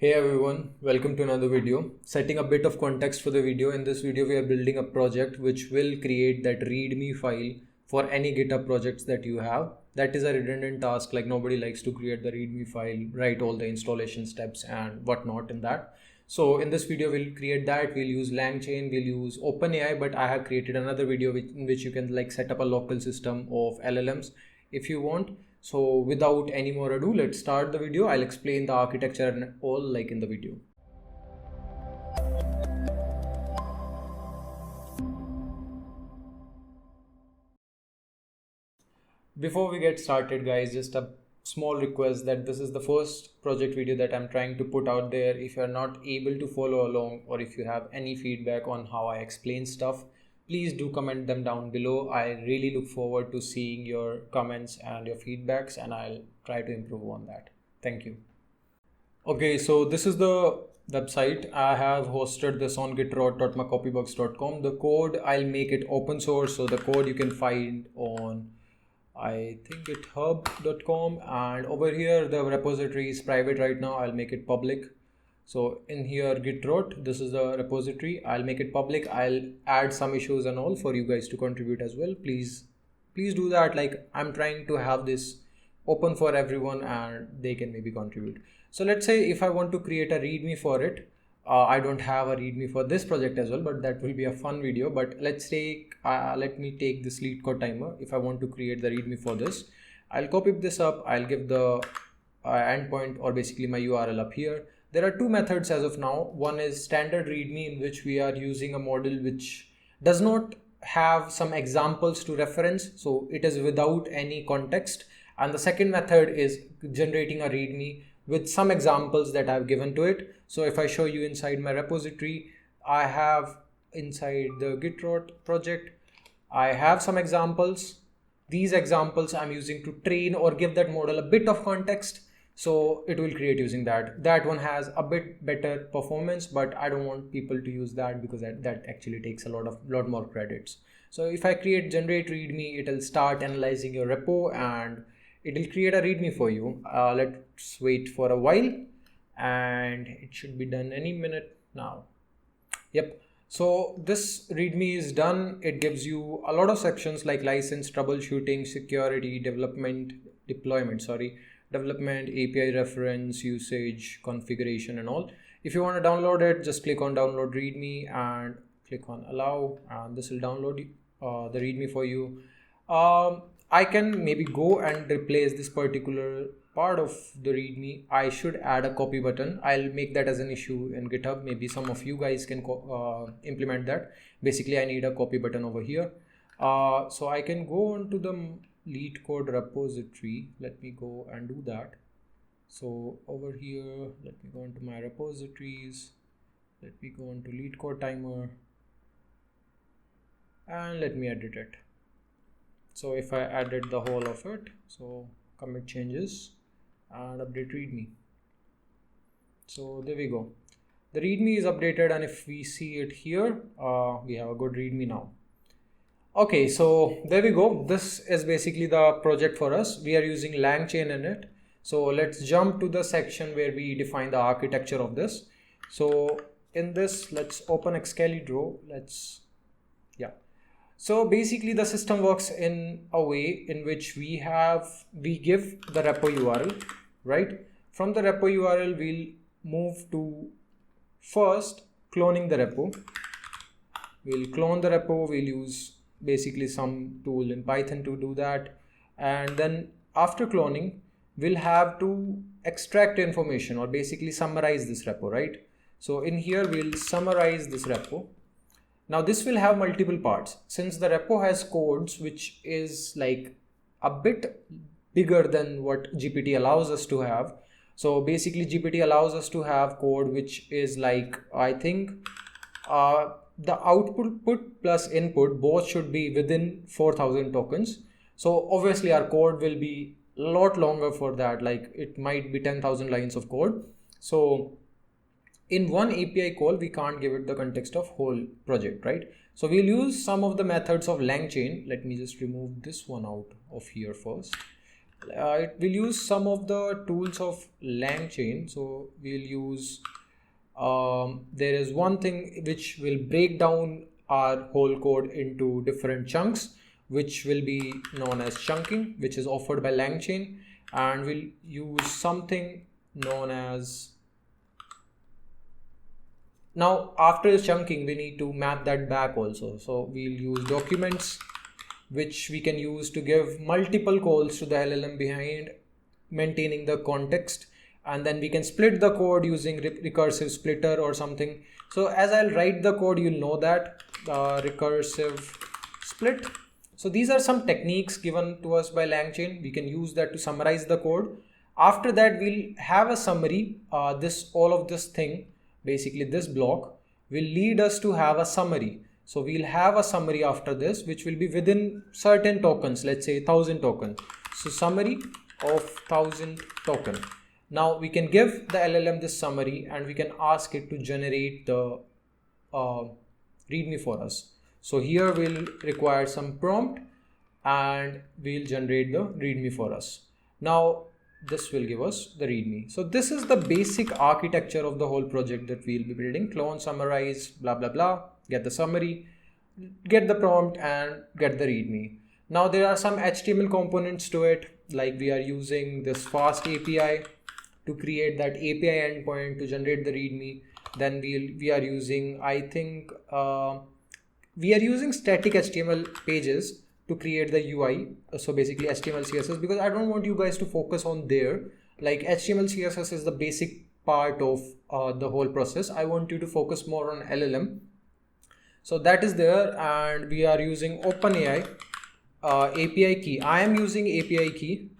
Hey everyone, welcome to another video. Setting a bit of context for the video. In this video, we are building a project which will create that README file for any GitHub projects that you have. That is a redundant task, like nobody likes to create the README file, write all the installation steps and whatnot in that. So in this video, we'll create that. We'll use Langchain, we'll use OpenAI, but I have created another video in which you can like set up a local system of LLMs if you want. So without any more ado, let's start the video. I'll explain the architecture and all like in the video. Before we get started, guys, just a small request that this is the first project video that I'm trying to put out there. If you're not able to follow along or if you have any feedback on how I explain stuff, please do comment them down below. I really look forward to seeing your comments and your feedbacks, and I'll try to improve on that. Thank you. Okay, so this is the website. I have hosted this on gitrot.macopybugs.com. The code, I'll make it open source, so the code you can find on I think github.com, and over here the repository is private right now. I'll make it public. So in here gitrot, this is the repository. I'll make it public. I'll add some issues and all for you guys to contribute as well. Please do that. Like, I'm trying to have this open for everyone and they can maybe contribute. So let's say if I want to create a readme for it, I don't have a readme for this project as well, but that will be a fun video. But let's say let me take this lead code timer. If I want to create the readme for this, I'll copy this up. I'll give the endpoint, or basically my URL up here. There are two methods as of now. One is standard readme, in which we are using a model which does not have some examples to reference, so it is without any context. And the second method is generating a readme with some examples that I've given to it. So if I show you inside my repository, I have inside the gitrot project, I have some examples. These examples I'm using to train or give that model a bit of context. So it will create using that. That one has a bit better performance, but I don't want people to use that because that actually takes a lot more credits. So if I create generate readme, it'll start analyzing your repo and it will create a readme for you. Let's wait for a while and it should be done any minute now. Yep. So this readme is done. It gives you a lot of sections like license, troubleshooting, security, development, API reference, usage, configuration and all. If you want to download it, just click on download readme and click on allow, and this will download the readme for you. I can maybe go and replace this particular part of the readme. I should add a copy button. I'll make that as an issue in GitHub. Maybe some of you guys can implement that. Basically, I need a copy button over here. So I can go onto the lead code repository. Let me go and do that. So over here, let me go into my repositories. Let me go into lead code timer and let me edit it. So if I added the whole of it, so commit changes and update readme. So there we go. The readme is updated, and if we see it here, we have a good readme now. Okay, so there we go. This is basically the project for us. We are using Langchain in it. So let's jump to the section where we define the architecture of this. So in this, let's open Excalibur. So basically the system works in a way in which we give the repo URL, right? From the repo URL, we'll move to first cloning the repo. We'll clone the repo. We'll use basically some tool in Python to do that. And then after cloning, we'll have to extract information or basically summarize this repo, right? So in here, we'll summarize this repo. Now this will have multiple parts. Since the repo has codes which is like a bit bigger than what GPT allows us to have. So basically GPT allows us to have code which is like, I think the output plus input both should be within 4,000 tokens. So obviously our code will be a lot longer for that. Like it might be 10,000 lines of code. So in one API call, we can't give it the context of whole project, right? So we'll use some of the methods of Langchain. Let me just remove this one out of here first. It will use some of the tools of Langchain. So we'll use, there is one thing which will break down our whole code into different chunks, which will be known as chunking, which is offered by Langchain, and we'll use something known as, now after chunking we need to map that back also. So we'll use documents, which we can use to give multiple calls to the LLM behind maintaining the context, and then we can split the code using recursive splitter or something. So as I'll write the code, you'll know that recursive split. So these are some techniques given to us by Langchain. We can use that to summarize the code. After that, we'll have a summary. All of this thing, basically this block, will lead us to have a summary. So we'll have a summary after this, which will be within certain tokens, let's say 1000 tokens. So summary of 1000 token. Now we can give the LLM this summary and we can ask it to generate the readme for us. So here we'll require some prompt and we'll generate the readme for us. Now this will give us the readme. So this is the basic architecture of the whole project that we'll be building. Clone, summarize, blah, blah, blah, get the summary, get the prompt and get the readme. Now there are some HTML components to it, like we are using this FastAPI to create that API endpoint to generate the readme. Then we are using, I think, we are using static HTML pages to create the UI. So basically HTML CSS, because I don't want you guys to focus on there. Like HTML CSS is the basic part of the whole process. I want you to focus more on LLM. So that is there, and we are using OpenAI API key. I am using API key,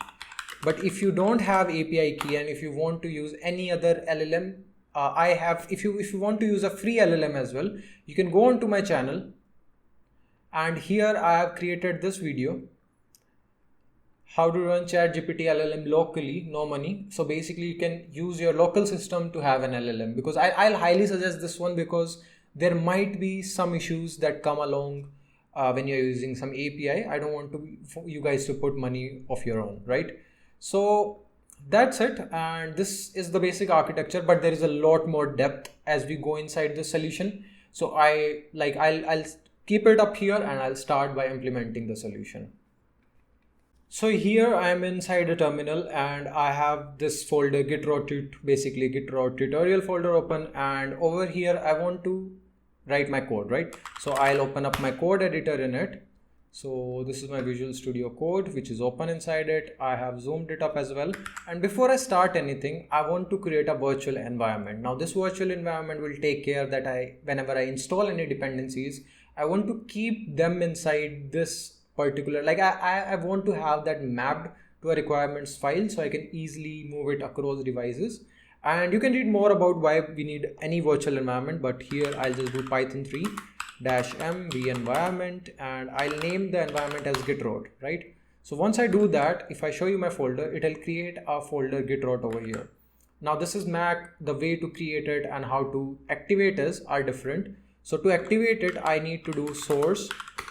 but if you don't have API key and if you want to use any other LLM, I have, if you want to use a free LLM as well, you can go onto my channel. And here I have created this video, how to run ChatGPT LLM locally, no money. So basically you can use your local system to have an LLM, because I'll highly suggest this one, because there might be some issues that come along when you're using some API. I don't want you guys to put money of your own, right? So that's it. And this is the basic architecture, but there is a lot more depth as we go inside the solution. So I'll keep it up here and I'll start by implementing the solution. So here I am inside a terminal and I have this folder gitrot tutorial folder open, and over here I want to write my code, right? So I'll open up my code editor in it. So this is my Visual Studio Code, which is open inside it. I have zoomed it up as well. And before I start anything, I want to create a virtual environment. Now this virtual environment will take care that whenever I install any dependencies, I want to keep them inside this particular, like I want to have that mapped to a requirements file so I can easily move it across devices. And you can read more about why we need any virtual environment, but here I'll just do Python 3 -m v-environment and I'll name the environment as gitrot, right? So once I do that, if I show you my folder, it'll create a folder gitrot over here. Now this is Mac. The way to create it and how to activate are different. So to activate it, I need to do source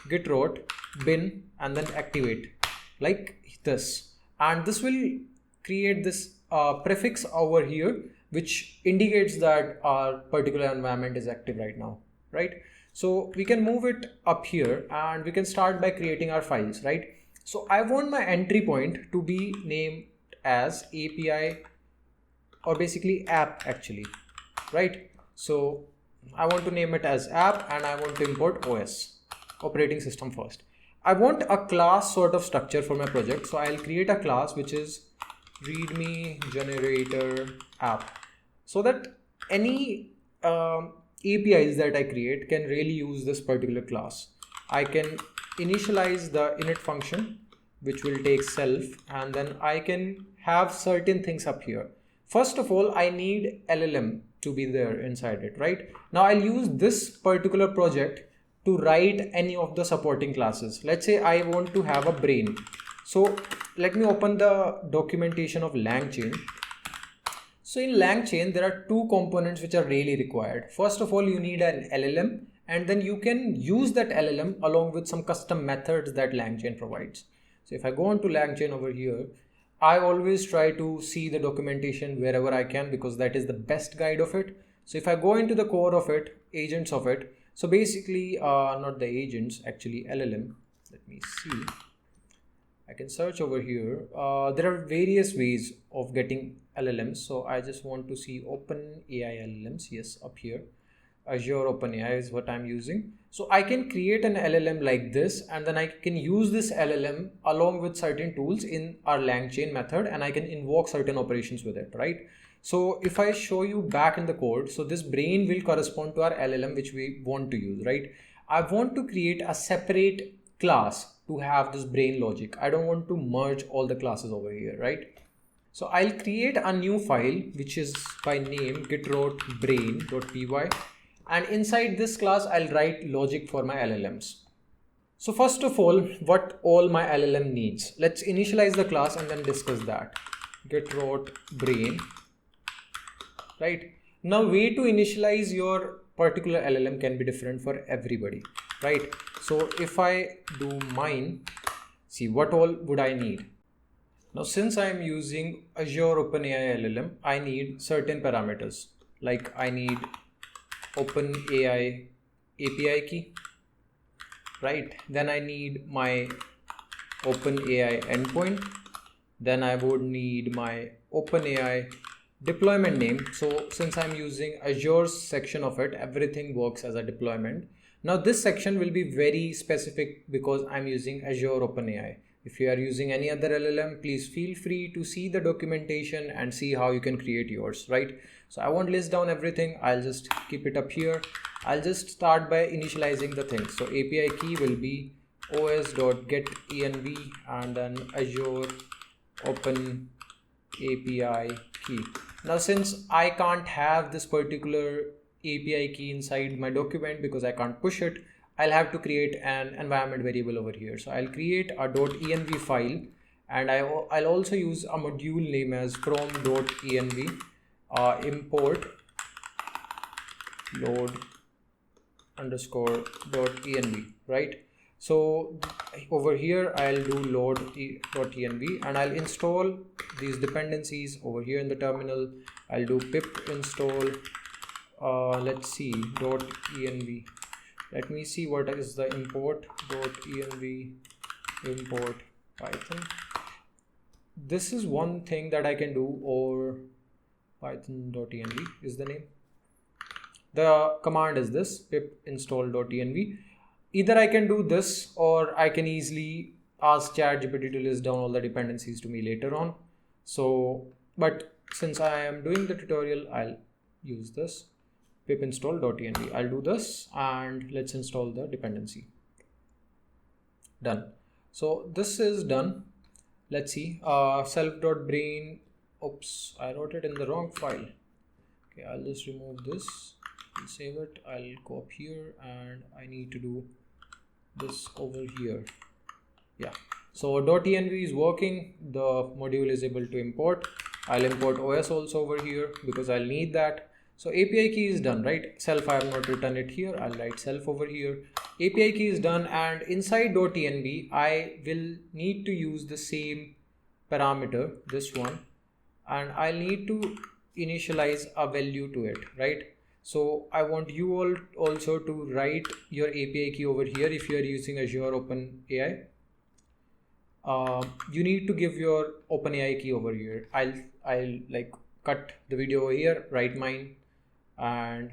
gitrot bin and then activate like this, and this will create this prefix over here, which indicates that our particular environment is active right now, right? So we can move it up here and we can start by creating our files, right? So I want my entry point to be named as API, or basically app actually, right? So I want to name it as app and I want to import OS, operating system first. I want a class sort of structure for my project. So I'll create a class which is Readme Generator app, so that any APIs that I create can really use this particular class. I can initialize the init function, which will take self, and then I can have certain things up here. First of all, I need LLM to be there inside it, right? Now I'll use this particular project to write any of the supporting classes. Let's say I want to have a brain. So let me open the documentation of Langchain. So in Langchain, there are two components which are really required. First of all, you need an LLM, and then you can use that LLM along with some custom methods that Langchain provides. So if I go on to Langchain over here, I always try to see the documentation wherever I can because that is the best guide of it. So if I go into the core of it, agents of it, so basically not the agents, actually LLM. Let me see. I can search over here. There are various ways of getting LLMs. So I just want to see OpenAI LLMs. Yes, up here. Azure OpenAI is what I'm using. So I can create an LLM like this, and then I can use this LLM along with certain tools in our Langchain method, and I can invoke certain operations with it, right? So if I show you back in the code, so this brain will correspond to our LLM, which we want to use, right? I want to create a separate class to have this brain logic. I don't want to merge all the classes over here, right? So I'll create a new file, which is by name get.brain.py. And inside this class, I'll write logic for my LLMs. So first of all, what all my LLM needs. Let's initialize the class and then discuss that. Get.brain, right? Now, way to initialize your particular LLM can be different for everybody, right? So if I do mine, see what all would I need? Now, since I'm using Azure OpenAI LLM, I need certain parameters, like I need OpenAI API key, right? Then I need my OpenAI endpoint. Then I would need my OpenAI deployment name. So since I'm using Azure's section of it, everything works as a deployment. Now this section will be very specific because I'm using Azure OpenAI. If you are using any other LLM, please feel free to see the documentation and see how you can create yours, right? So I won't list down everything. I'll just keep it up here. I'll just start by initializing the things. So API key will be os.getEnv and then Azure Open API key. Now, since I can't have this particular API key inside my document because I can't push it, I'll have to create an environment variable over here. So I'll create a .env file, and I'll also use a module name as from.env import load underscore .env, right? So over here I'll do load.env and I'll install these dependencies over here in the terminal. I'll do pip install let's see .env. Let me see what is the import.env import Python. This is one thing that I can do, or python.env is the name. The command is this pip install.env. Either I can do this or I can easily ask ChatGPT to list down all the dependencies to me later on. So, but since I am doing the tutorial, I'll use this pip install.env. I'll do this and let's install the dependency. Done. So this is done. Let's see. Self.brain. Oops, I wrote it in the wrong file. Okay, I'll just remove this. I'll save it. I'll go up here and I need to do this over here. Yeah. So .env is working. The module is able to import. I'll import OS also over here because I'll need that. So API key is done, right? Self, I have not written it here. I'll write self over here. API key is done, and inside .env, I will need to use the same parameter, this one, and I'll need to initialize a value to it, right? So I want you all also to write your API key over here if you are using Azure OpenAI. You need to give your OpenAI key over here. I'll like cut the video over here, write mine, and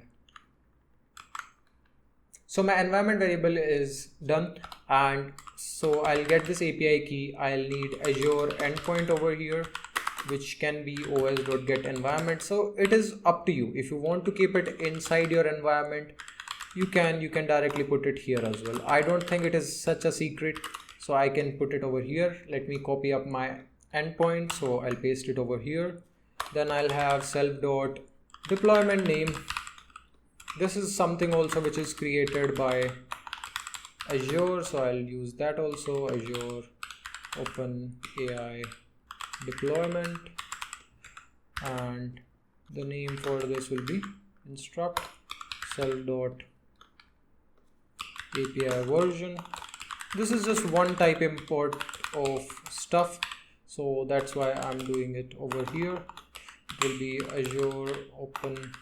so my environment variable is done. And so I'll get this API key. I'll need Azure endpoint over here, which can be os.getEnvironment. So it is up to you. If you want to keep it inside your environment, you can directly put it here as well. I don't think it is such a secret, so I can put it over here. Let me copy up my endpoint. So I'll paste it over here. Then I'll have self.deployment name. This is something also which is created by Azure, so I'll use that also. Azure OpenAI deployment, and the name for this will be instruct self.api version. This is just one type import of stuff. So that's why I'm doing it over here. It will be Azure Open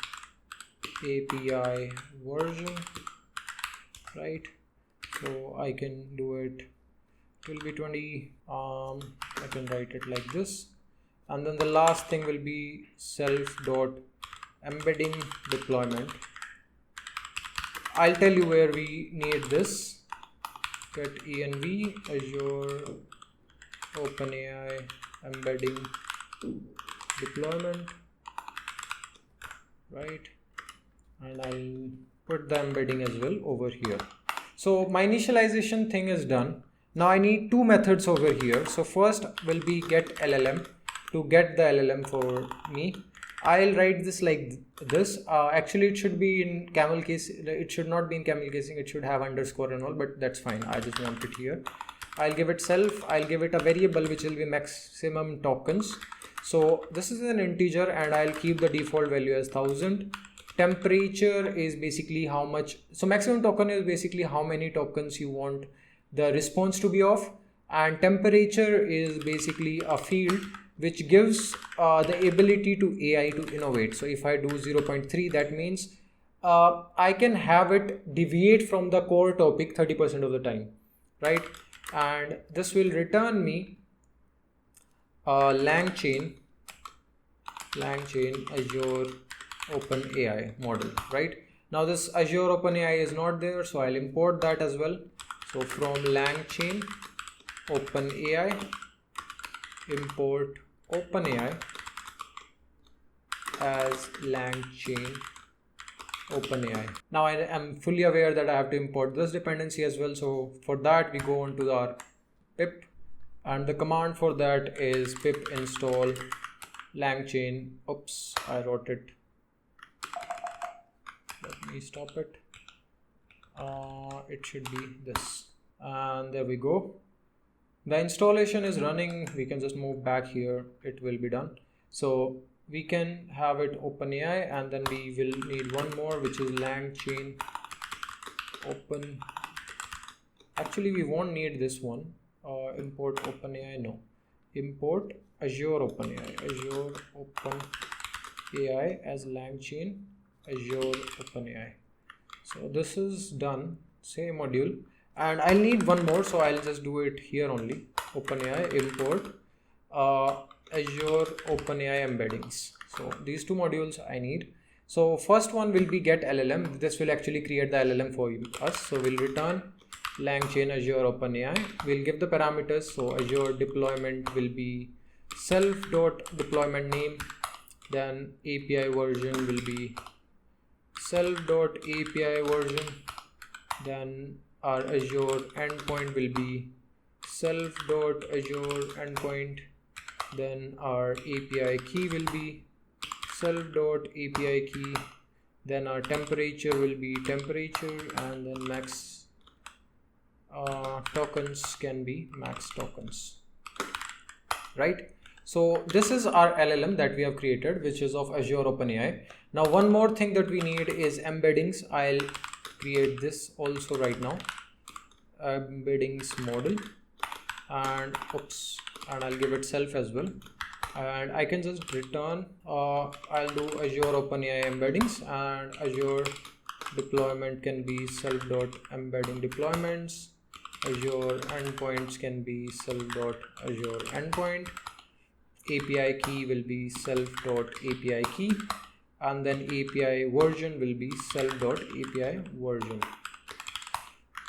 API version, right? So I can do it. It will be 20. I can write it like this, and then the last thing will be self.embedding deployment. I'll tell you where we need this. Get env Azure OpenAI embedding deployment, right? And I'll put the embedding as well over here. So my initialization thing is done. Now I need two methods over here. So first will be get LLM to get the LLM for me. I'll write this like this. Actually, it should be in camel case. It should not be in camel casing. It should have underscore and all, but that's fine. I just want it here. I'll give it self. I'll give it a variable which will be maximum tokens. So this is an integer, and I'll keep the default value as 1000. Temperature is basically how much. So maximum token is basically how many tokens you want the response to be of, and temperature is basically a field which gives the ability to AI to innovate. So if I do 0.3, that means I can have it deviate from the core topic 30% of the time, right? And this will return me Langchain Azure OpenAI model, right? Now this Azure OpenAI is not there, so I'll import that as well. So from Lanchain OpenAI, import OpenAI as Lanchain OpenAI. Now I am fully aware that I have to import this dependency as well. So for that we go on to our pip, and the command for that is pip install Langchain. Oops, I wrote it. Let me stop it. It should be this, and there we go. The installation is running. We can just move back here. It will be done. So we can have it OpenAI, and then we will need one more, which is Langchain Open. Actually, we won't need this one. Import OpenAI. No, import Azure OpenAI. Azure OpenAI as Langchain Azure OpenAI. So this is done. Same module, and I'll need one more, so I'll just do it here only. OpenAI import Azure OpenAI embeddings. So these two modules I need. So first one will be get LLM. This will actually create the LLM for us. So we'll return Langchain Azure OpenAI. We'll give the parameters. So Azure deployment will be self.deployment name. Then API version will be self.API version. Then our Azure endpoint will be self.Azure endpoint. Then our API key will be self.API key. Then our temperature will be temperature, and then max tokens can be max tokens, right? So this is our LLM that we have created, which is of Azure OpenAI. Now one more thing that we need is embeddings. I'll create this also right now, embeddings model, and I'll give it self as well, and I can just return I'll do Azure OpenAI embeddings, and Azure deployment can be self.embedding deployments. Azure endpoints can be self.Azure endpoint. API key will be self.API key, and then API version will be self.API version,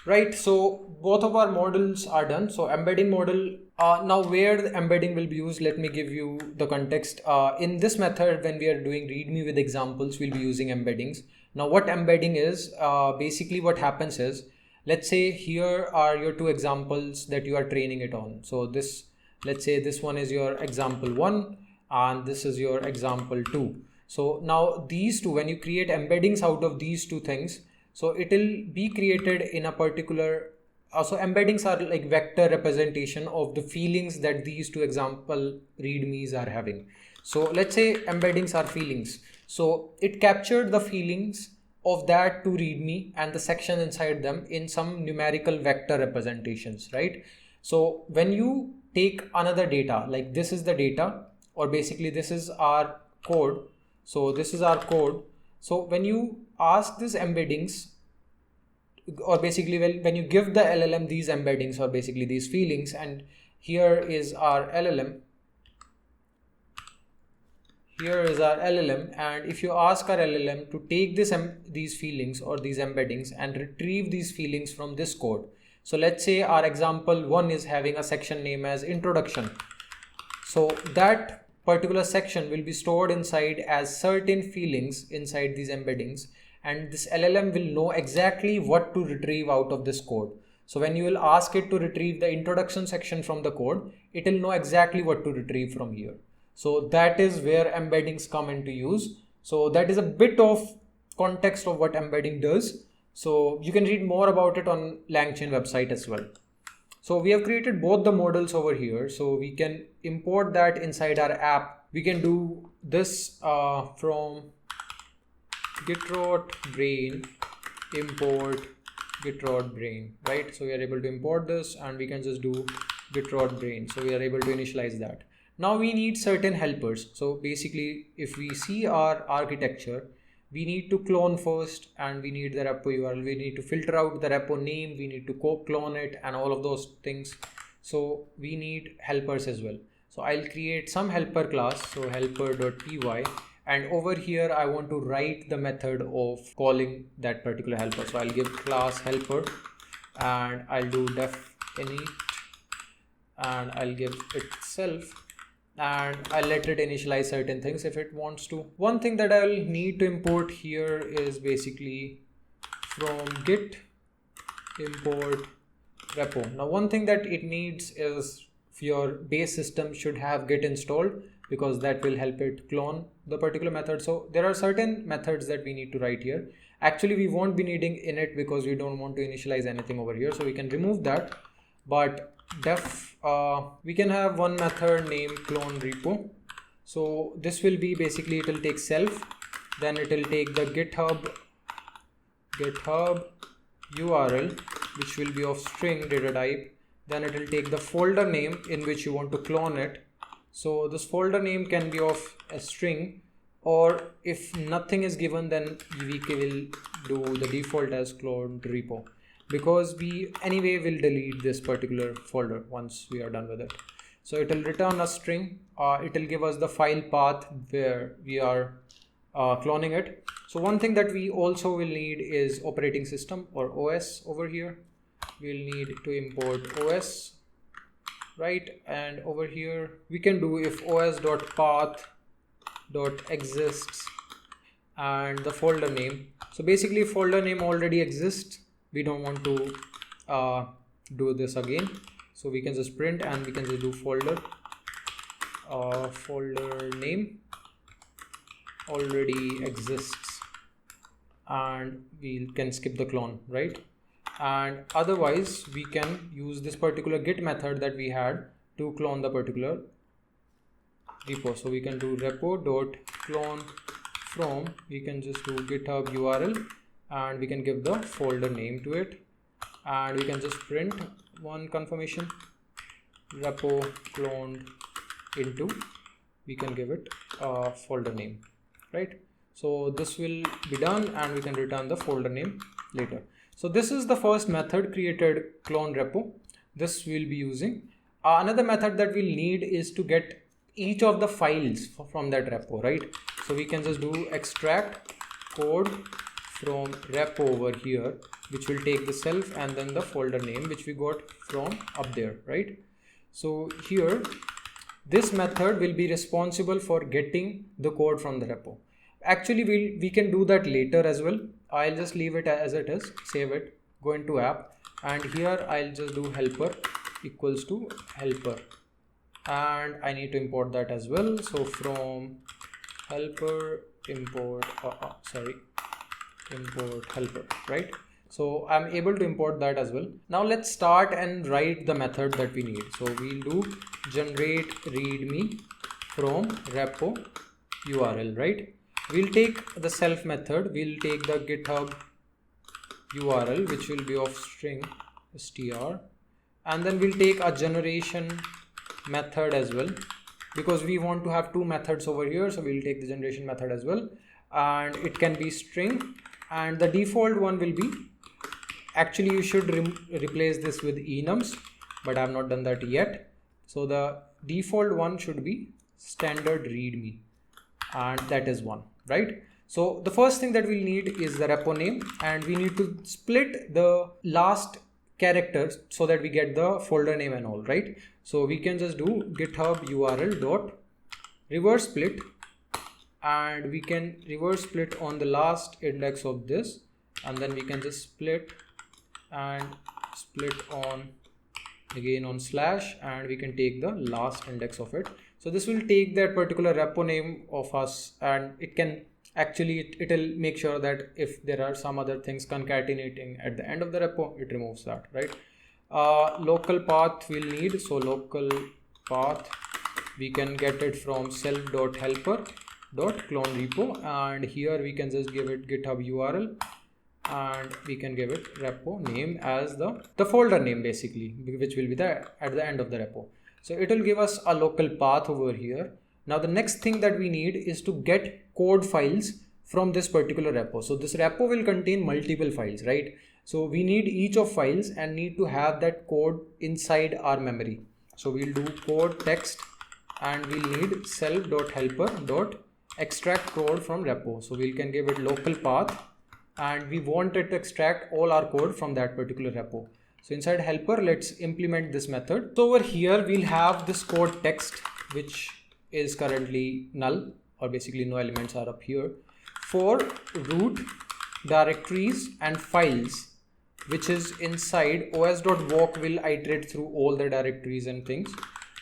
right? So both of our models are done. So embedding model, now where the embedding will be used, let me give you the context. In this method, when we are doing readme with examples, we'll be using embeddings. Now what embedding is, basically what happens is, let's say here are your two examples that you are training it on. So this, let's say this one is your example 1 and this is your example 2. So now these two, when you create embeddings out of these two things, so it will be created in a particular, so embeddings are like vector representation of the feelings that these two example readmes are having. So let's say embeddings are feelings. So it captured the feelings of that to readme and the section inside them in some numerical vector representations, right? So when you take another data, like this is the data, or basically this is our code. So this is our code. So when you ask this embeddings, or basically when you give the LLM these embeddings or basically these feelings, and here is our LLM, and if you ask our LLM to take these feelings or these embeddings and retrieve these feelings from this code. So let's say our example 1 is having a section name as introduction. So that particular section will be stored inside as certain feelings inside these embeddings, and this LLM will know exactly what to retrieve out of this code. So when you will ask it to retrieve the introduction section from the code, it will know exactly what to retrieve from here. So that is where embeddings come into use. So that is a bit of context of what embedding does. So you can read more about it on Langchain website as well. So we have created both the models over here. So we can import that inside our app. We can do this from gitrot brain import gitrot brain, right? So we are able to import this and we can just do gitrot brain. So we are able to initialize that. Now we need certain helpers. So basically, if we see our architecture, we need to clone first, and we need the repo URL. We need to filter out the repo name. We need to clone it and all of those things. So we need helpers as well. So I'll create some helper class. So helper.py, and over here I want to write the method of calling that particular helper. So I'll give class helper, and I'll do def init, and I'll give it self, and I'll let it initialize certain things if it wants to. One thing that I'll need to import here is basically from git import repo. Now one thing that it needs is your base system should have git installed, because that will help it clone the particular method. So there are certain methods that we need to write here. Actually we won't be needing init because we don't want to initialize anything over here, so we can remove that. But we can have one method named clone repo. So this will be basically, it will take self, then it will take the github URL, which will be of string data type. Then it will take the folder name in which you want to clone it. So this folder name can be of a string, or if nothing is given, then we will do the default as clone repo, because we anyway will delete this particular folder once we are done with it. So it will return a string. It will give us the file path where we are cloning it. So one thing that we also will need is operating system or OS over here. We'll need to import OS, right? And over here we can do if os.path.exists and the folder name. So basically folder name already exists. We don't want to do this again, so we can just print and we can just do folder name already exists, and we can skip the clone, right? And otherwise we can use this particular git method that we had to clone the particular repo. So we can do repo.clone from, we can just do github URL, and we can give the folder name to it, and we can just print one confirmation repo cloned into, we can give it a folder name, right? So this will be done and we can return the folder name later. So this is the first method, created clone repo. This we'll be using. Another method that we'll need is to get each of the files from that repo, right? So we can just do extract code from repo over here, which will take the self and then the folder name which we got from up there, right? So here this method will be responsible for getting the code from the repo. Actually we can do that later as well. I'll just leave it as it is, save it, go into app, and here I'll just do helper equals to helper, and I need to import that as well. So from helper import import helper, right? So I'm able to import that as well. Now let's start and write the method that we need. So we'll do generate readme from repo URL, right? We'll take the self method, we'll take the github URL which will be of string str, and then we'll take a generation method as well, because we want to have two methods over here. So we'll take the generation method as well, and it can be string, and the default one will be, actually you should replace this with enums, but I have not done that yet. So the default one should be standard readme, and that is one, right? So the first thing that we'll need is the repo name, and we need to split the last characters so that we get the folder name and all, right? So we can just do github url dot reverse split, and we can reverse split on the last index of this, and then we can just split and split on again on slash, and we can take the last index of it. So this will take that particular repo name of us, and it can actually, it'll make sure that if there are some other things concatenating at the end of the repo, it removes that, right? Local path we'll need. So local path, we can get it from self.helper.clone repo, and here we can just give it github url, and we can give it repo name as the folder name basically, which will be there at the end of the repo. So it will give us a local path over here. Now the next thing that we need is to get code files from this particular repo. So this repo will contain multiple files, right? So we need each of files and need to have that code inside our memory. So we'll do code text, and we'll need self.helper.extract code from repo. So we can give it local path, and we want it to extract all our code from that particular repo. So inside helper, let's implement this method. So over here, we'll have this code text, which is currently null, or basically no elements are up here, for root directories and files, which is inside os.walk will iterate through all the directories and things.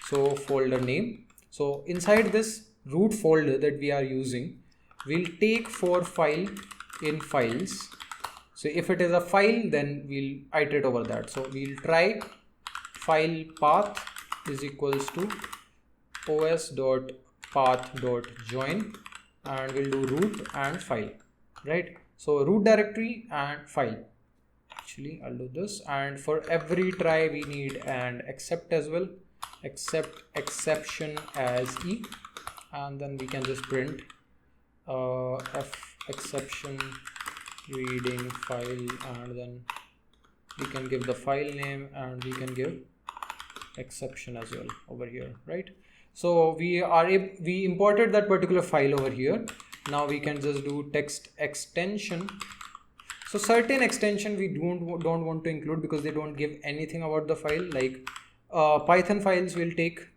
So folder name. So inside this root folder that we are using, we'll take for file in files. So if it is a file, then we'll iterate over that. So we'll try file path is equals to os.path.join, and we'll do root and file, right? So root directory and file. Actually, I'll do this, and for every try we need an except as well, except exception as e, and then we can just print f exception reading file, and then we can give the file name, and we can give exception as well over here, right? So we imported that particular file over here. Now we can just do text extension. So certain extension we don't want to include because they don't give anything about the file, like Python files will take,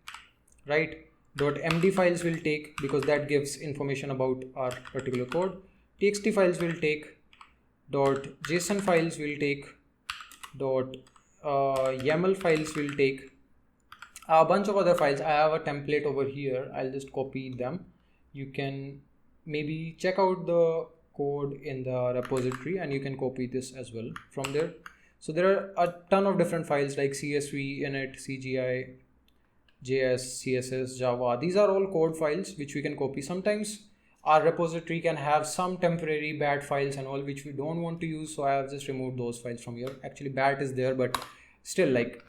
right? .md files will take, because that gives information about our particular code. TXT files will take, .json files will take, YAML files will take, a bunch of other files. I have a template over here. I'll just copy them. You can maybe check out the code in the repository, and you can copy this as well from there. So there are a ton of different files like CSV, init, CGI, JS, CSS, Java. These are all code files which we can copy. Sometimes our repository can have some temporary bat files and all, which we don't want to use. So I have just removed those files from here. Actually bat is there, but still, like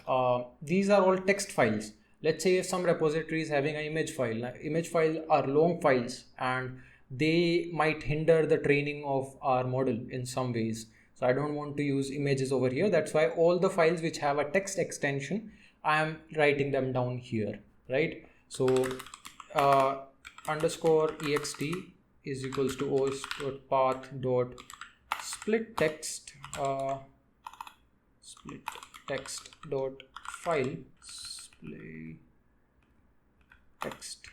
these are all text files. Let's say if some repository is having an image file. Now, image files are long files, and they might hinder the training of our model in some ways. So I don't want to use images over here. That's why all the files which have a text extension, I am writing them down here, right? So _ext is equals to os.path.split text split text dot file split text.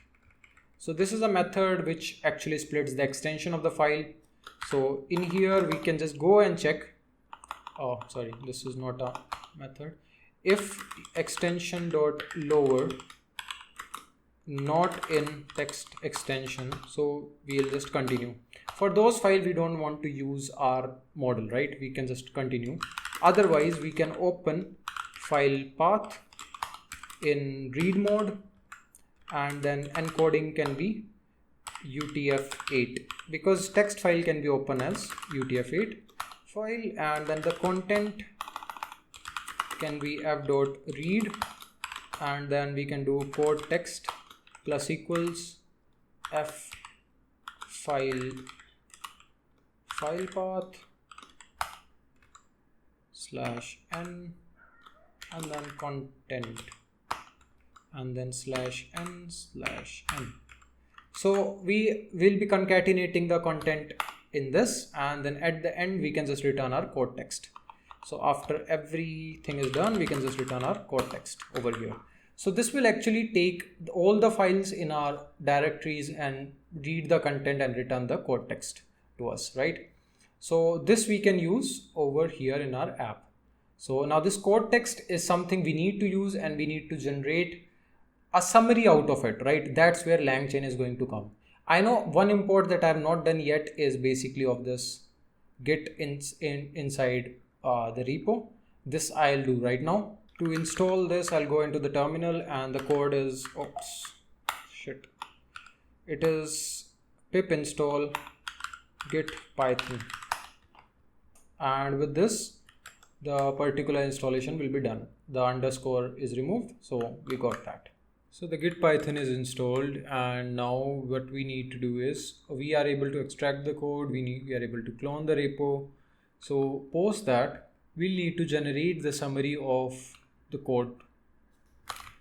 So this is a method which actually splits the extension of the file. So in here we can just go and check. Oh, sorry, this is not a method. If extension dot lower not in text extension, so we'll just continue. For those files we don't want to use our model, right? We can just continue. Otherwise we can open file path in read mode, and then encoding can be UTF-8, because text file can be open as UTF-8 file, and then the content can be f dot read, and then we can do code text plus equals f file path slash n, and then content, and then slash n. So we will be concatenating the content in this, and then at the end we can just return our code text. So after everything is done, we can just return our code text over here. So this will actually take all the files in our directories and read the content and return the code text to us, right? So this we can use over here in our app. So now this code text is something we need to use, and we need to generate a summary out of it, right? That's where Langchain is going to come. I know one import that I have not done yet is basically of this git inside the repo. This I'll do right now. To install this, I'll go into the terminal, and the code is, it is pip install git python, and with this the particular installation will be done. The underscore is removed, so we got that. So the git python is installed, and now what we need to do is we are able to extract the code, we are able to clone the repo. So post that, we'll need to generate the summary of the code.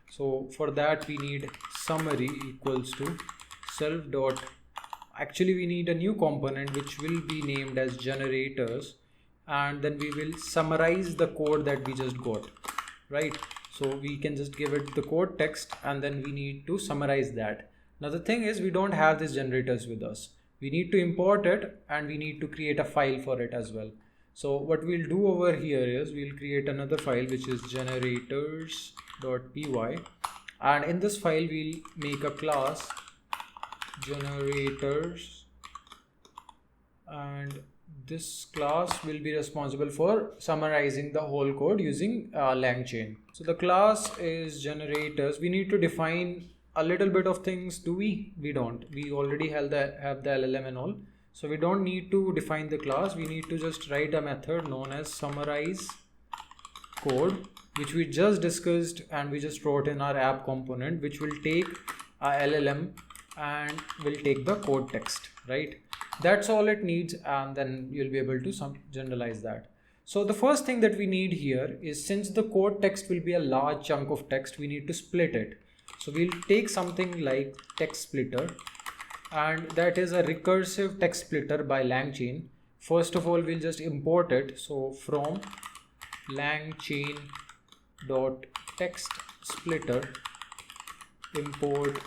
So for that we need summary equals to self dot, actually we need a new component which will be named as generators, and then we will summarize the code that we just got, right? So we can just give it the code text, and then we need to summarize that. Now the thing is, we don't have these generators with us. We need to import it, and we need to create a file for it as well. So what we'll do over here is we'll create another file which is generators.py, and in this file we'll make a class generators, and this class will be responsible for summarizing the whole code using Langchain. So the class is generators. We need to define a little bit of things. Do we? We don't. We already have the LLM and all. So we don't need to define the class. We need to just write a method known as summarize code, which we just discussed and we just wrote in our app component, which will take a LLM and will take the code text, right? That's all it needs, and then you'll be able to generalize that. So the first thing that we need here is, since the code text will be a large chunk of text, we need to split it. So we'll take something like text splitter, and that is a recursive text splitter by Langchain. First of all, we'll just import it. So from Langchain.text splitter import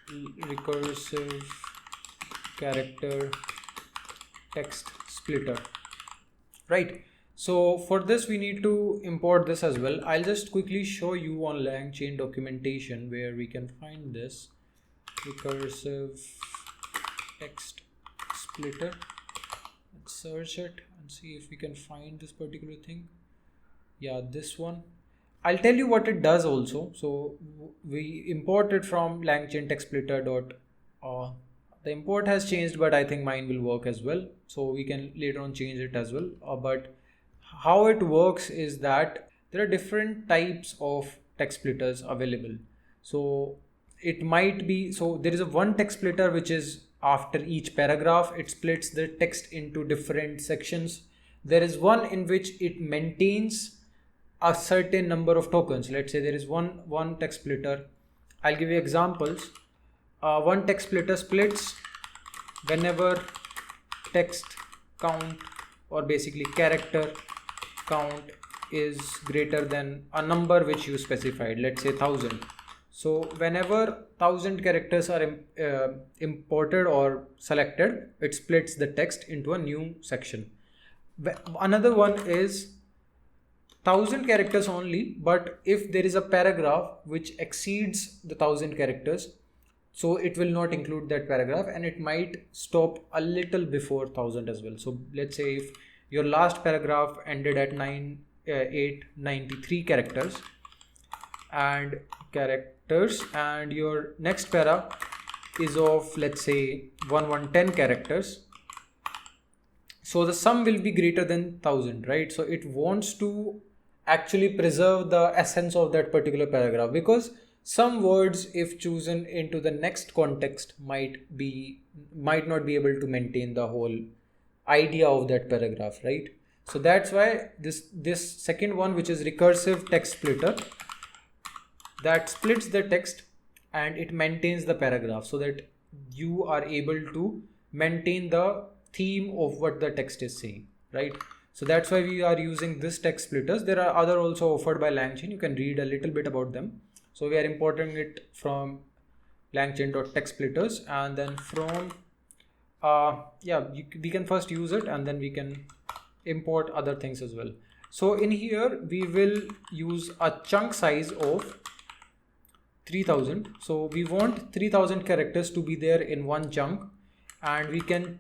recursive character text splitter, right? So for this we need to import this as well. I'll just quickly show you on Langchain documentation where we can find this recursive text splitter. Let's search it and see if we can find this particular thing. Yeah, this one. I'll tell you what it does also. So we import it from Langchain text splitter the import has changed, but I think mine will work as well. So we can later on change it as well. But how it works is that there are different types of text splitters available. So it might be, so there is a one text splitter which is after each paragraph, it splits the text into different sections. There is one in which it maintains a certain number of tokens. Let's say there is one text splitter. I'll give you examples. One text splitter splits whenever text count, or basically character count, is greater than a number which you specified, let's say 1000. So whenever 1000 characters are imported or selected, it splits the text into a new section. Another one is 1000 characters only, but if there is a paragraph which exceeds the 1000 characters, so it will not include that paragraph, and it might stop a little before 1000 as well. So let's say if your last paragraph ended at 893 characters and your next para is of, let's say, 1110 characters, so the sum will be greater than 1000, right? So it wants to actually preserve the essence of that particular paragraph, because some words, if chosen into the next context, might not be able to maintain the whole idea of that paragraph, right? So that's why this second one, which is recursive text splitter, that splits the text and it maintains the paragraph, so that you are able to maintain the theme of what the text is saying, right? So that's why we are using this text splitters. There are other also offered by Langchain. You can read a little bit about them. So we are importing it from langchain.textsplitters, and then from we can first use it and then we can import other things as well. So in here we will use a chunk size of 3000. So we want 3000 characters to be there in one chunk, and we can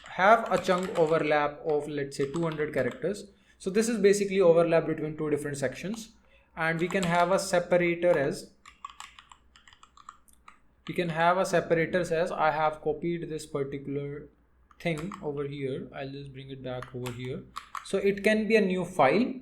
have a chunk overlap of, let's say, 200 characters. So this is basically overlap between two different sections, and we can have a separator as I have copied this particular thing over here. I'll just bring it back over here. So it can be a new file,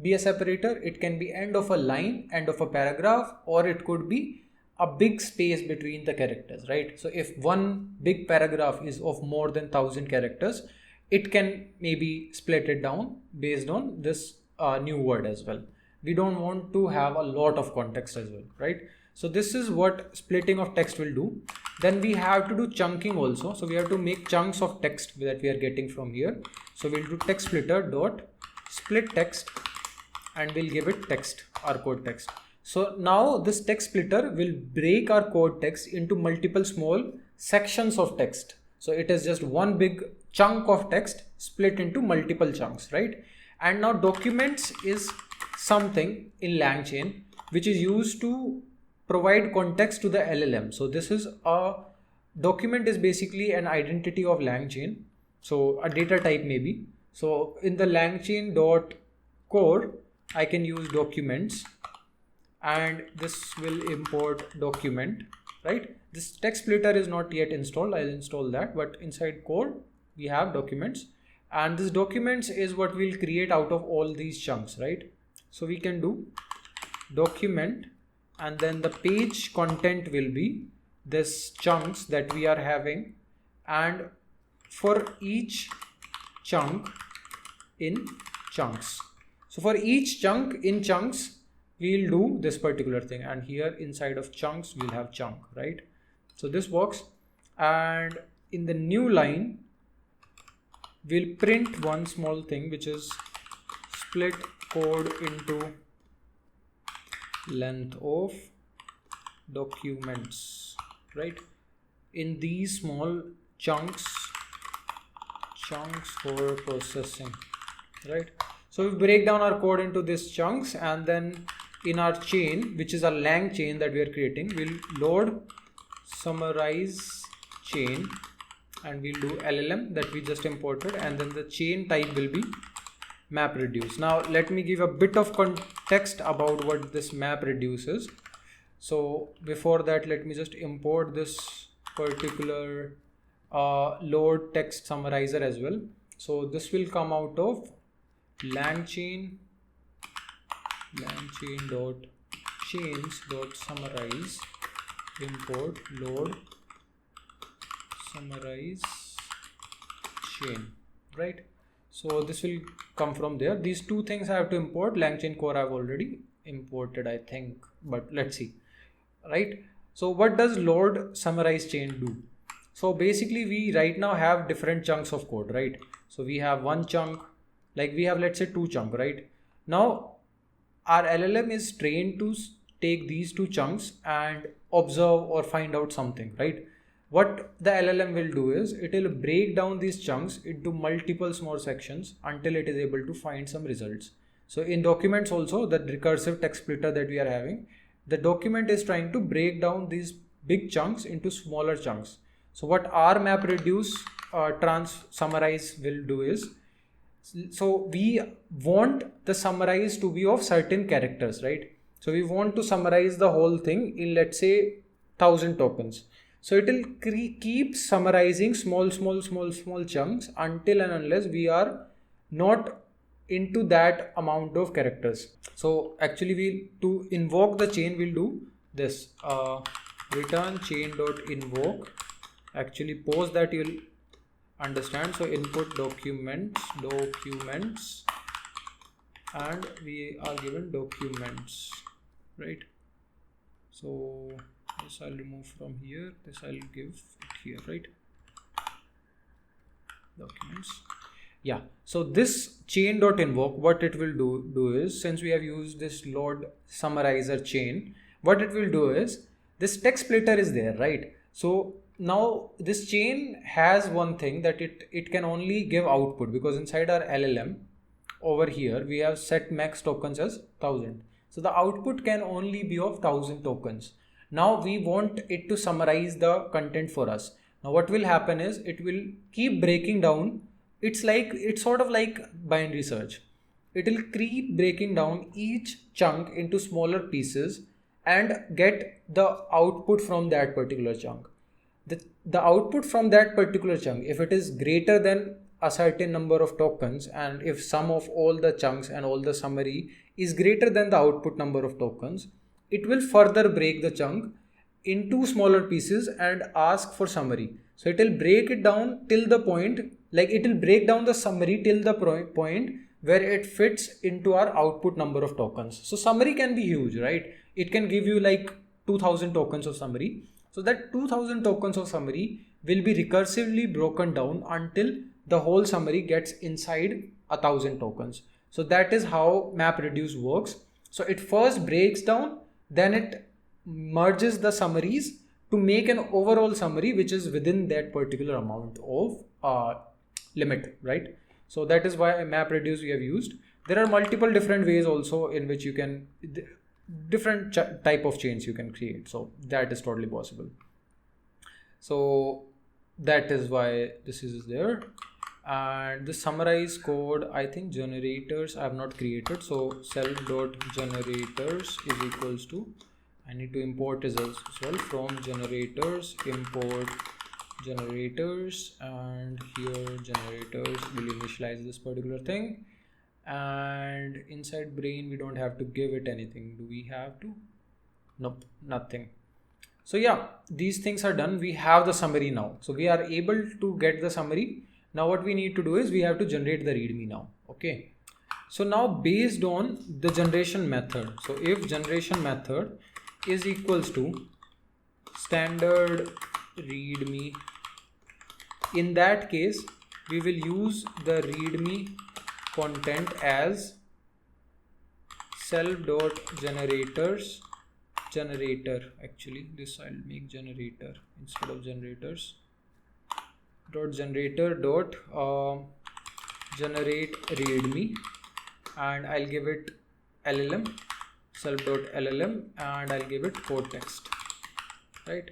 be a separator. It can be end of a line, end of a paragraph, or it could be a big space between the characters, right? So if one big paragraph is of more than 1000 characters, it can maybe split it down based on this new word as well. We don't want to have a lot of context as well, right? So this is what splitting of text will do. Then we have to do chunking also. So we have to make chunks of text that we are getting from here. So we'll do text splitter dot split text, and we'll give it text, our code text. So now this text splitter will break our code text into multiple small sections of text. So it is just one big chunk of text split into multiple chunks, right? And now documents is something in Langchain which is used to provide context to the LLM. So this is a document is basically an identity of Langchain. So a data type maybe. So in the Langchain.core, I can use documents, and this will import document, right? This text splitter is not yet installed. I'll install that, but inside core we have documents, and this documents is what we'll create out of all these chunks, right? So we can do document, and then the page content will be this chunks that we are having, and for each chunk in chunks. So for each chunk in chunks, we'll do this particular thing, and here inside of chunks we'll have chunk, right? So this works. And in the new line we'll print one small thing, which is split code into length of documents, right? In these small chunks for processing, right? So we break down our code into these chunks, and then in our chain, which is a lang chain that we are creating, we'll load summarize chain, and we'll do LLM that we just imported, and then the chain type will be map reduce. Now let me give a bit of context about what this map reduce is. So before that, let me just import this particular load text summarizer as well. So this will come out of Langchain dot chains dot summarize import load summarize chain, right? So this will come from there. These two things I have to import. Langchain core I've already imported, I think, but let's see, right? So what does load summarize chain do? So basically we right now have different chunks of code, right? So we have one chunk, like we have, let's say, two chunks, right? Now our LLM is trained to take these two chunks and observe or find out something, right? What the LLM will do is it will break down these chunks into multiple small sections until it is able to find some results. So in documents also, the recursive text splitter that we are having, the document is trying to break down these big chunks into smaller chunks. So what our map reduce summarize will do is, so we want the summarize to be of certain characters, right? So we want to summarize the whole thing in, let's say, 1000 tokens. So it will keep summarizing small chunks until and unless we are not into that amount of characters. So actually to invoke the chain, we'll do this return chain dot invoke. Actually pause that, you'll understand. So input documents, and we are given documents, right? So this I'll remove from here, this I'll give it here, right? Documents. Yeah, so this chain dot invoke, what it will do is, since we have used this load summarizer chain, what it will do is, this text splitter is there, right? So now this chain has one thing, that it can only give output, because inside our LLM over here we have set max tokens as 1000. So the output can only be of 1000 tokens. Now we want it to summarize the content for us. Now what will happen is, it will keep breaking down. It's sort of like binary search. It will keep breaking down each chunk into smaller pieces and get the output from that particular chunk. The output from that particular chunk, if it is greater than a certain number of tokens, and if sum of all the chunks and all the summary is greater than the output number of tokens, it will further break the chunk into smaller pieces and ask for summary. So it will break it down till the point, like it will break down the summary till the point where it fits into our output number of tokens. So summary can be huge, right? It can give you like 2000 tokens of summary. So that 2000 tokens of summary will be recursively broken down until the whole summary gets inside 1000 tokens. So that is how MapReduce works. So it first breaks down, then it merges the summaries to make an overall summary which is within that particular amount of limit, right? So that is why MapReduce we have used. There are multiple different ways also in which you can, different type of chains you can create. So that is totally possible. So that is why this is there. And the summarize code, I think generators I have not created. So self.generators is equals to, I need to import as well, from generators import generators, and here generators will initialize this particular thing. And inside brain we don't have to give it anything. Do we have to? Nope, nothing. So yeah, these things are done. We have the summary now. So we are able to get the summary. Now what we need to do is, we have to generate the readme now. Okay. So now based on the generation method, so if generation method is equals to standard readme, in that case we will use the readme content as self.generators generator. Actually this I'll make generator instead of generators. Dot generator dot generate readme, and I'll give it LLM, self.llm, and I'll give it code text, right?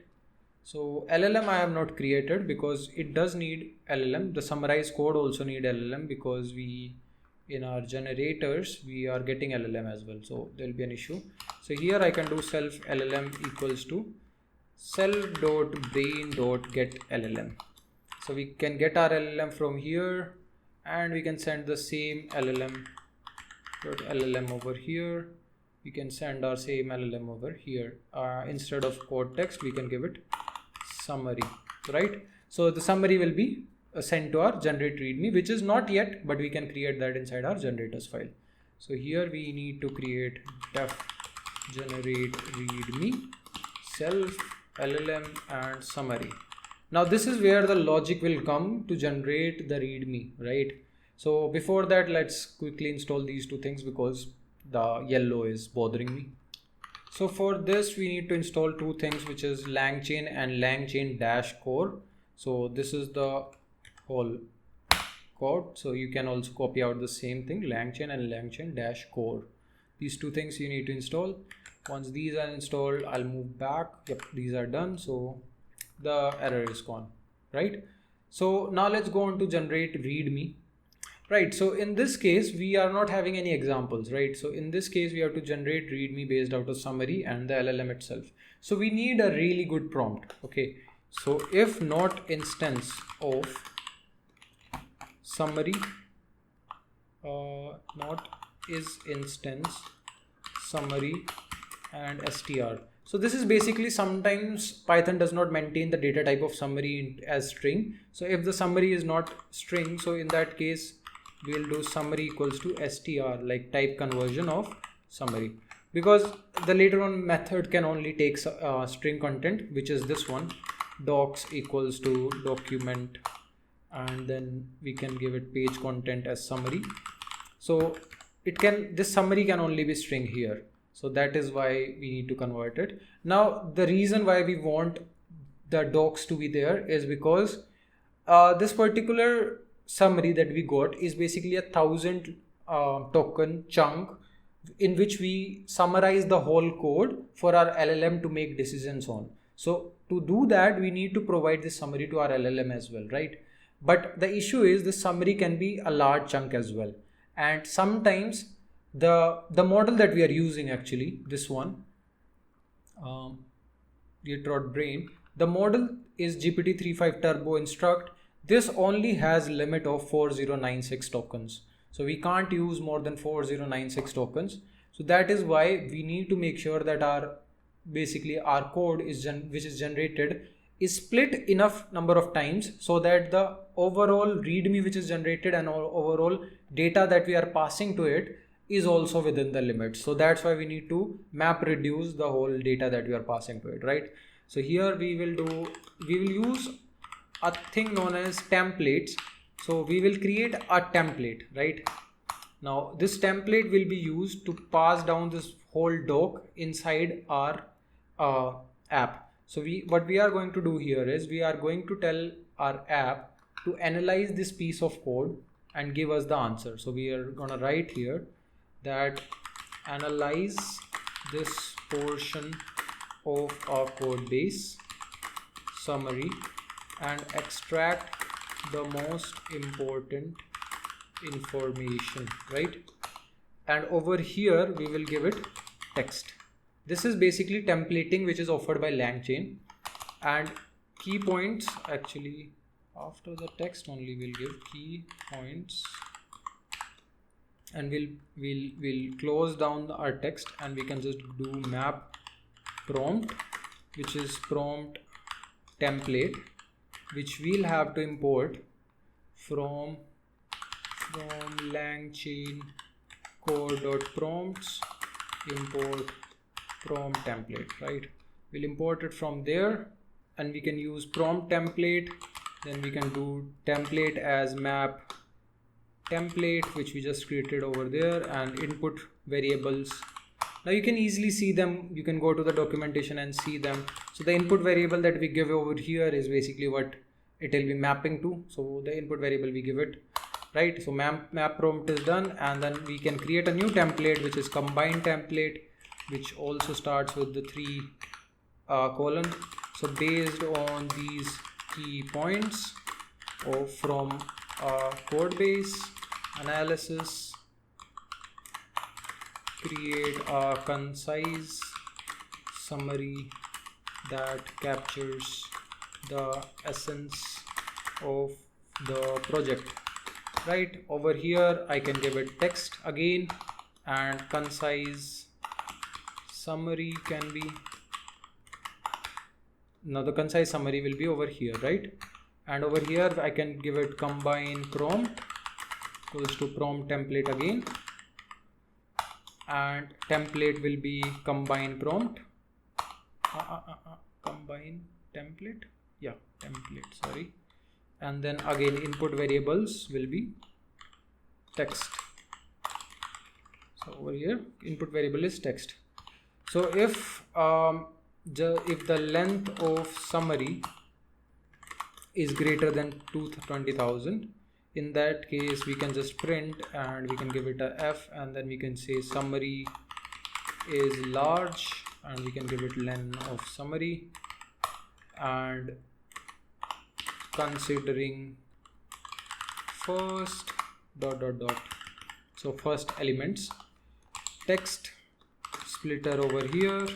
So LLM I have not created because it does need LLM. The summarize code also need LLM, because we, in our generators, we are getting LLM as well. So there will be an issue. So here I can do self LLM equals to self.brain.get LLM. So we can get our LLM from here, and we can send the same LLM over here. We can send our same LLM over here. Instead of code text, we can give it summary, right? So the summary will be sent to our generate readme, which is not yet, but we can create that inside our generators file. So here we need to create def generate readme, self LLM, and summary. Now this is where the logic will come to generate the readme, right? So before that, let's quickly install these two things because the yellow is bothering me. So for this we need to install two things, which is Langchain and Lanchain dash core. So this is the whole code. So you can also copy out the same thing, Langchain and Lanchain dash core. These two things you need to install. Once these are installed, I'll move back. Yep, these are done. So the error is gone, right? So now let's go on to generate readme. Right, so in this case we are not having any examples, right? So in this case we have to generate readme based out of summary and the LLM itself. So we need a really good prompt. Okay, so if not instance of summary, not is instance summary and str. So this is basically, sometimes Python does not maintain the data type of summary as string. So if the summary is not string, so in that case we'll do summary equals to str, like type conversion of summary, because the later on method can only take string content, which is this one, docs equals to document, and then we can give it page content as summary. So this summary can only be string here. So that is why we need to convert it. Now the reason why we want the docs to be there is because this particular summary that we got is basically 1,000 token chunk in which we summarize the whole code for our LLM to make decisions on. So to do that, we need to provide this summary to our LLM as well, right? But the issue is this summary can be a large chunk as well. And sometimes the model that we are using, actually this one, Brain, the model is GPT-3.5 Turbo Instruct. This only has limit of 4096 tokens. So we can't use more than 4096 tokens. So that is why we need to make sure that our code which is generated is split enough number of times so that the overall readme which is generated and overall data that we are passing to it is also within the limits. So that's why we need to map reduce the whole data that we are passing to it, right? So here we will use a thing known as templates. So we will create a template, right? Now this template will be used to pass down this whole doc inside our app. So what we are going to do here is we are going to tell our app to analyze this piece of code and give us the answer. So we are going to write here that analyze this portion of our code base summary and extract the most important information, right? And over here we will give it text. This is basically templating which is offered by Langchain, and key points, actually after the text only we'll give key points, and we'll close down our text and we can just do map prompt, which is prompt template, which we'll have to import from Langchain code.prompts import prompt template, right? We'll import it from there, and we can use prompt template. Then we can do template as map template, which we just created over there, and input variables. Now you can easily see them. You can go to the documentation and see them. So the input variable that we give over here is basically what it will be mapping to. So the input variable we give it, right? So map prompt is done, and then we can create a new template, which is combined template, which also starts with the 3 colon. So based on these key points from code base analysis, create a concise summary that captures the essence of the project, right? Over here I can give it text again, and concise summary can be, now the concise summary will be over here, right? And over here I can give it combine prompt equals to prompt template again, and template will be combine prompt combine template, yeah, template, sorry. And then again input variables will be text. So over here input variable is text. So if the length of summary is greater than 220,000, in that case we can just print and we can give it a F, and then we can say summary is large, and we can give it len of summary, and considering first ... So first elements, text splitter over here,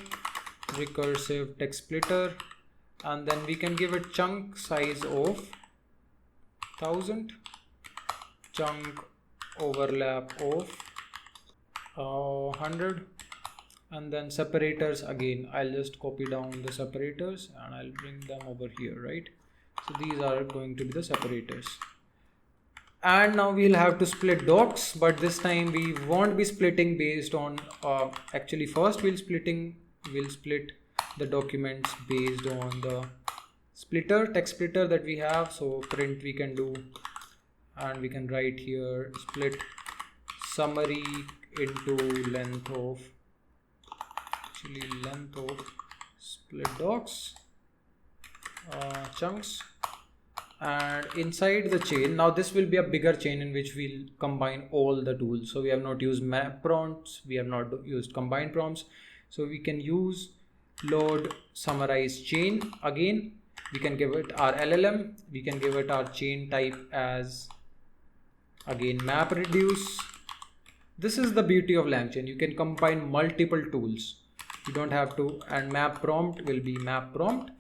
recursive text splitter, and then we can give it chunk size of 1000, chunk overlap of 100, and then separators again, I'll just copy down the separators and I'll bring them over here, right? So these are going to be the separators. And now we'll have to split docs, but this time we won't be splitting based on actually first we'll split the documents based on the text splitter that we have. So print we can do, and we can write here split summary into length of split docs chunks. And inside the chain, now this will be a bigger chain in which we'll combine all the tools. So we have not used map prompts, we have not used combined prompts, so we can use load summarize chain. Again, we can give it our LLM, we can give it our chain type as again map reduce. This is the beauty of Langchain, you can combine multiple tools, you don't have to. And map prompt will be map prompt,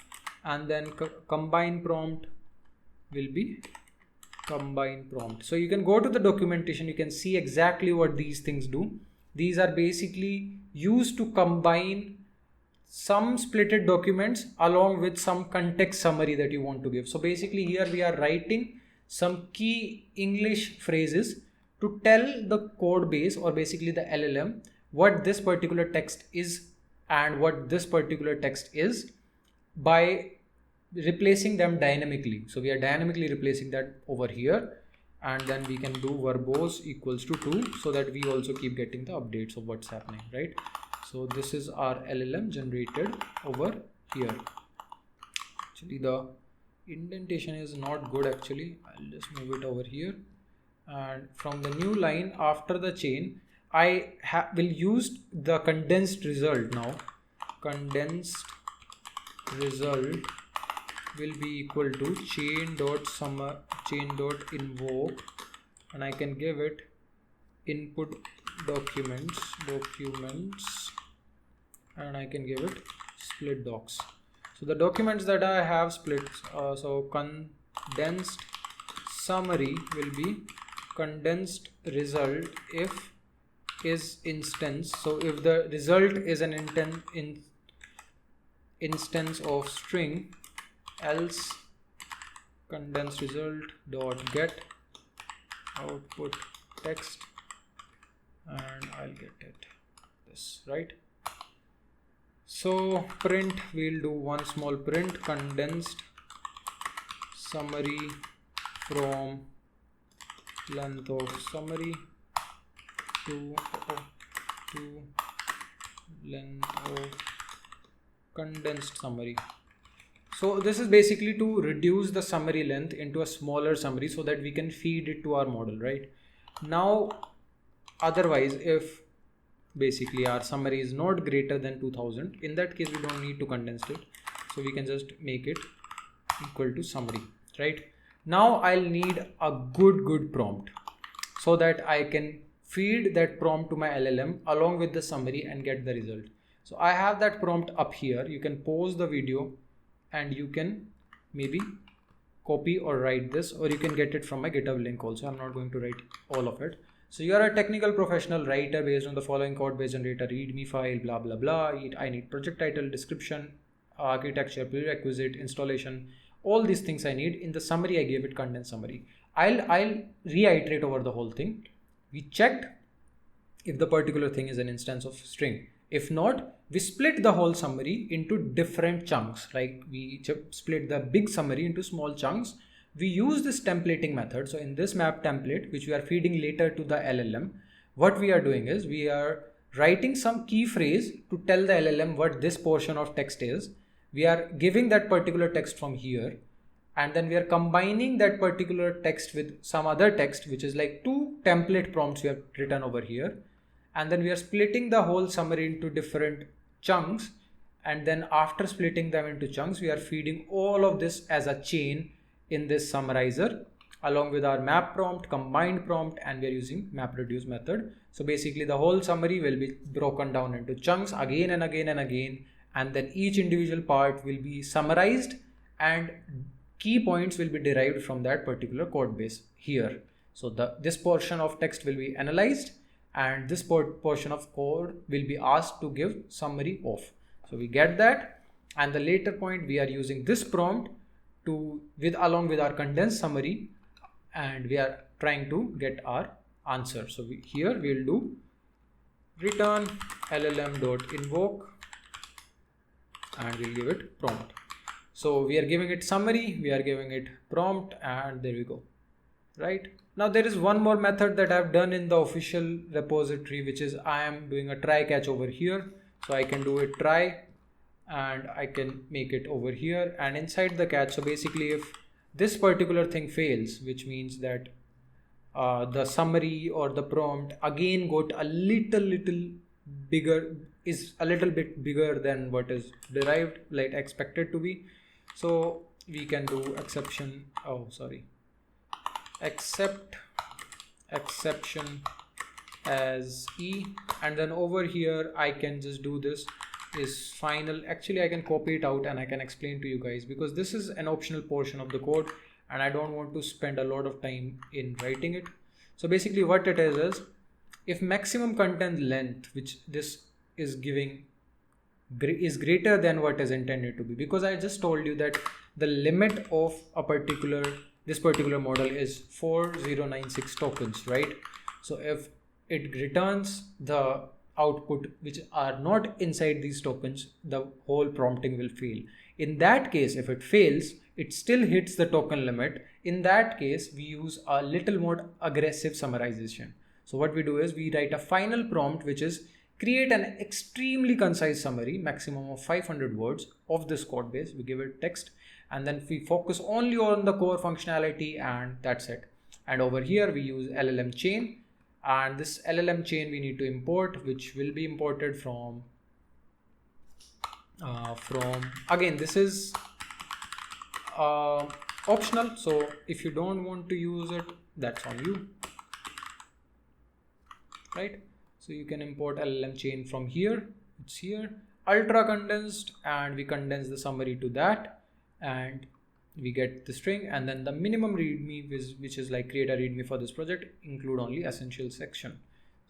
and then combine prompt will be combine prompt. So you can go to the documentation, you can see exactly what these things do. These are basically used to combine some splitted documents along with some context summary that you want to give. So basically here we are writing some key English phrases to tell the code base, or basically the LLM, what this particular text is and what this particular text is, by replacing them dynamically. So we are dynamically replacing that over here, and then we can do verbose equals to 2 so that we also keep getting the updates of what's happening, right? So this is our LLM generated over here. Actually the indentation is not good, actually I'll just move it over here. And from the new line after the chain, I will use the condensed result. Now condensed result will be equal to chain dot invoke, and I can give it input documents, and I can give it split docs. So the documents that I have split, so condensed summary will be condensed result if is instance. So if the result is an instance of string, else condensed result dot get output text, and I'll get it this, right? So print, we'll do one small print, condensed summary from length of summary to length of condensed summary. So this is basically to reduce the summary length into a smaller summary so that we can feed it to our model, right? Now otherwise, if basically our summary is not greater than 2000, in that case we don't need to condense it, so we can just make it equal to summary, right? Now I'll need a good prompt so that I can feed that prompt to my LLM along with the summary and get the result. So I have that prompt up here. You can pause the video and you can maybe copy or write this, or you can get it from my GitHub link also. I'm not going to write all of it. So you are a technical professional writer based on the following code base generator, readme file, blah, blah, blah. I need project title, description, architecture, prerequisite, installation, all these things I need. In the summary, I gave it condensed summary. I'll reiterate over the whole thing. We checked if the particular thing is an instance of string. If not, we split the whole summary into different chunks. Like we split the big summary into small chunks. We use this templating method. So in this map template, which we are feeding later to the LLM, what we are doing is we are writing some key phrase to tell the LLM what this portion of text is. We are giving that particular text from here, and then we are combining that particular text with some other text, which is like two template prompts we have written over here. And then we are splitting the whole summary into different chunks. And then after splitting them into chunks, we are feeding all of this as a chain in this summarizer along with our map prompt, combined prompt, and we are using map reduce method. So basically the whole summary will be broken down into chunks again and again and again. And then each individual part will be summarized and key points will be derived from that particular code base here. So this portion of text will be analyzed, and this portion of code will be asked to give summary of. So we get that, and the later point we are using this prompt to along with our condensed summary, and we are trying to get our answer. So here we'll do return llm.invoke and we'll give it prompt. So we are giving it summary, we are giving it prompt, and there we go. Right now there is one more method that I've done in the official repository, which is I am doing a try catch over here. So I can do it try and I can make it over here and inside the catch. So basically if this particular thing fails, which means that the summary or the prompt again got a little bigger, is a little bit bigger than what is derived, like expected to be. So we can do exception, accept exception as E, and then over here I can just do this is final. Actually I can copy it out and I can explain to you guys, because this is an optional portion of the code and I don't want to spend a lot of time in writing it. So basically what it is if maximum content length, which this is giving, is greater than what is intended to be, because I just told you that the limit of this particular model is 4096 tokens, right? So if it returns the output which are not inside these tokens, the whole prompting will fail. In that case, if it fails, it still hits the token limit. In that case, we use a little more aggressive summarization. So what we do is we write a final prompt, which is create an extremely concise summary, maximum of 500 words of this code base. We give it text and then we focus only on the core functionality, and that's it. And over here we use LLM chain, and this LLM chain we need to import, which will be imported from again, this is optional. So if you don't want to use it, that's on you, right? So you can import LLM chain from here. It's here, ultra condensed, and we condense the summary to that, and we get the string, and then the minimum readme, which is like create a readme for this project, include only essential section.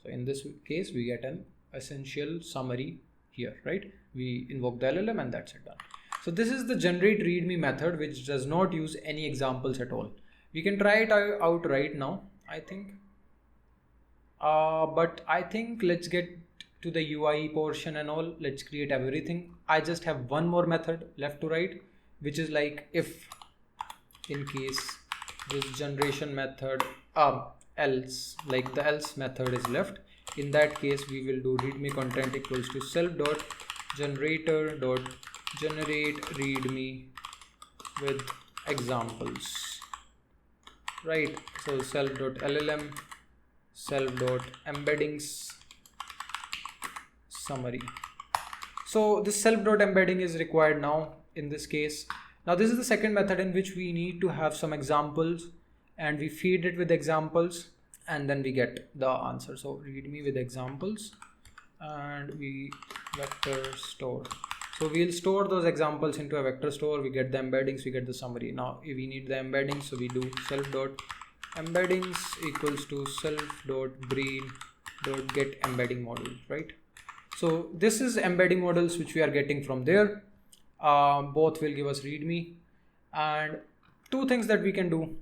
So in this case we get an essential summary here, right? We invoke the LLM and that's it, done. So this is the generate readme method, which does not use any examples at all. We can try it out right now, I think. But I think let's get to the UI portion and all. Let's create everything. I just have one more method left to write, which is like if in case this generation method else, like the else method is left, in that case we will do readme content equals to self dot generator dot generate readme with examples, right? So self dot llm self dot embeddings summary. So this self dot embedding is required now in this case. Now this is the second method in which we need to have some examples and we feed it with examples and then we get the answer. So readme with examples and we vector store. So we'll store those examples into a vector store. We get the embeddings, we get the summary. Now if we need the embeddings, so we do self dot embeddings equals to self dot breed dot get embedding model, right? So this is embedding models which we are getting from there. Both will give us readme, and two things that we can do.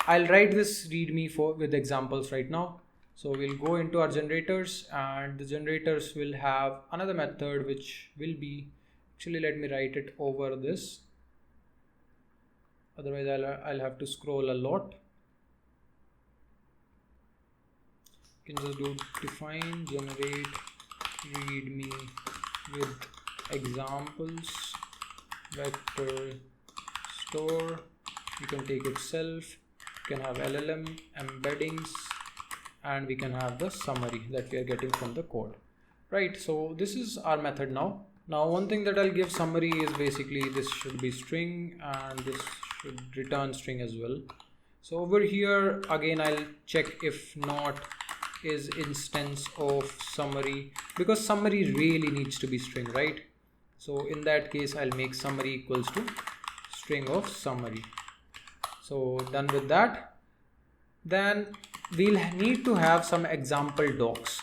I'll write this readme with examples right now. So we'll go into our generators, and the generators will have another method which will be, actually let me write it over this, otherwise I'll have to scroll a lot. You can just do define generate readme with examples vector store. You can take it self, you can have LLM embeddings, and we can have the summary that we are getting from the code, right? So this is our method now. Now one thing that I'll give summary is basically this should be string and this should return string as well. So over here again I'll check if not is instance of summary, because summary really needs to be string, right? So in that case I'll make summary equals to string of summary. So done with that. then we'll need to have some example docs,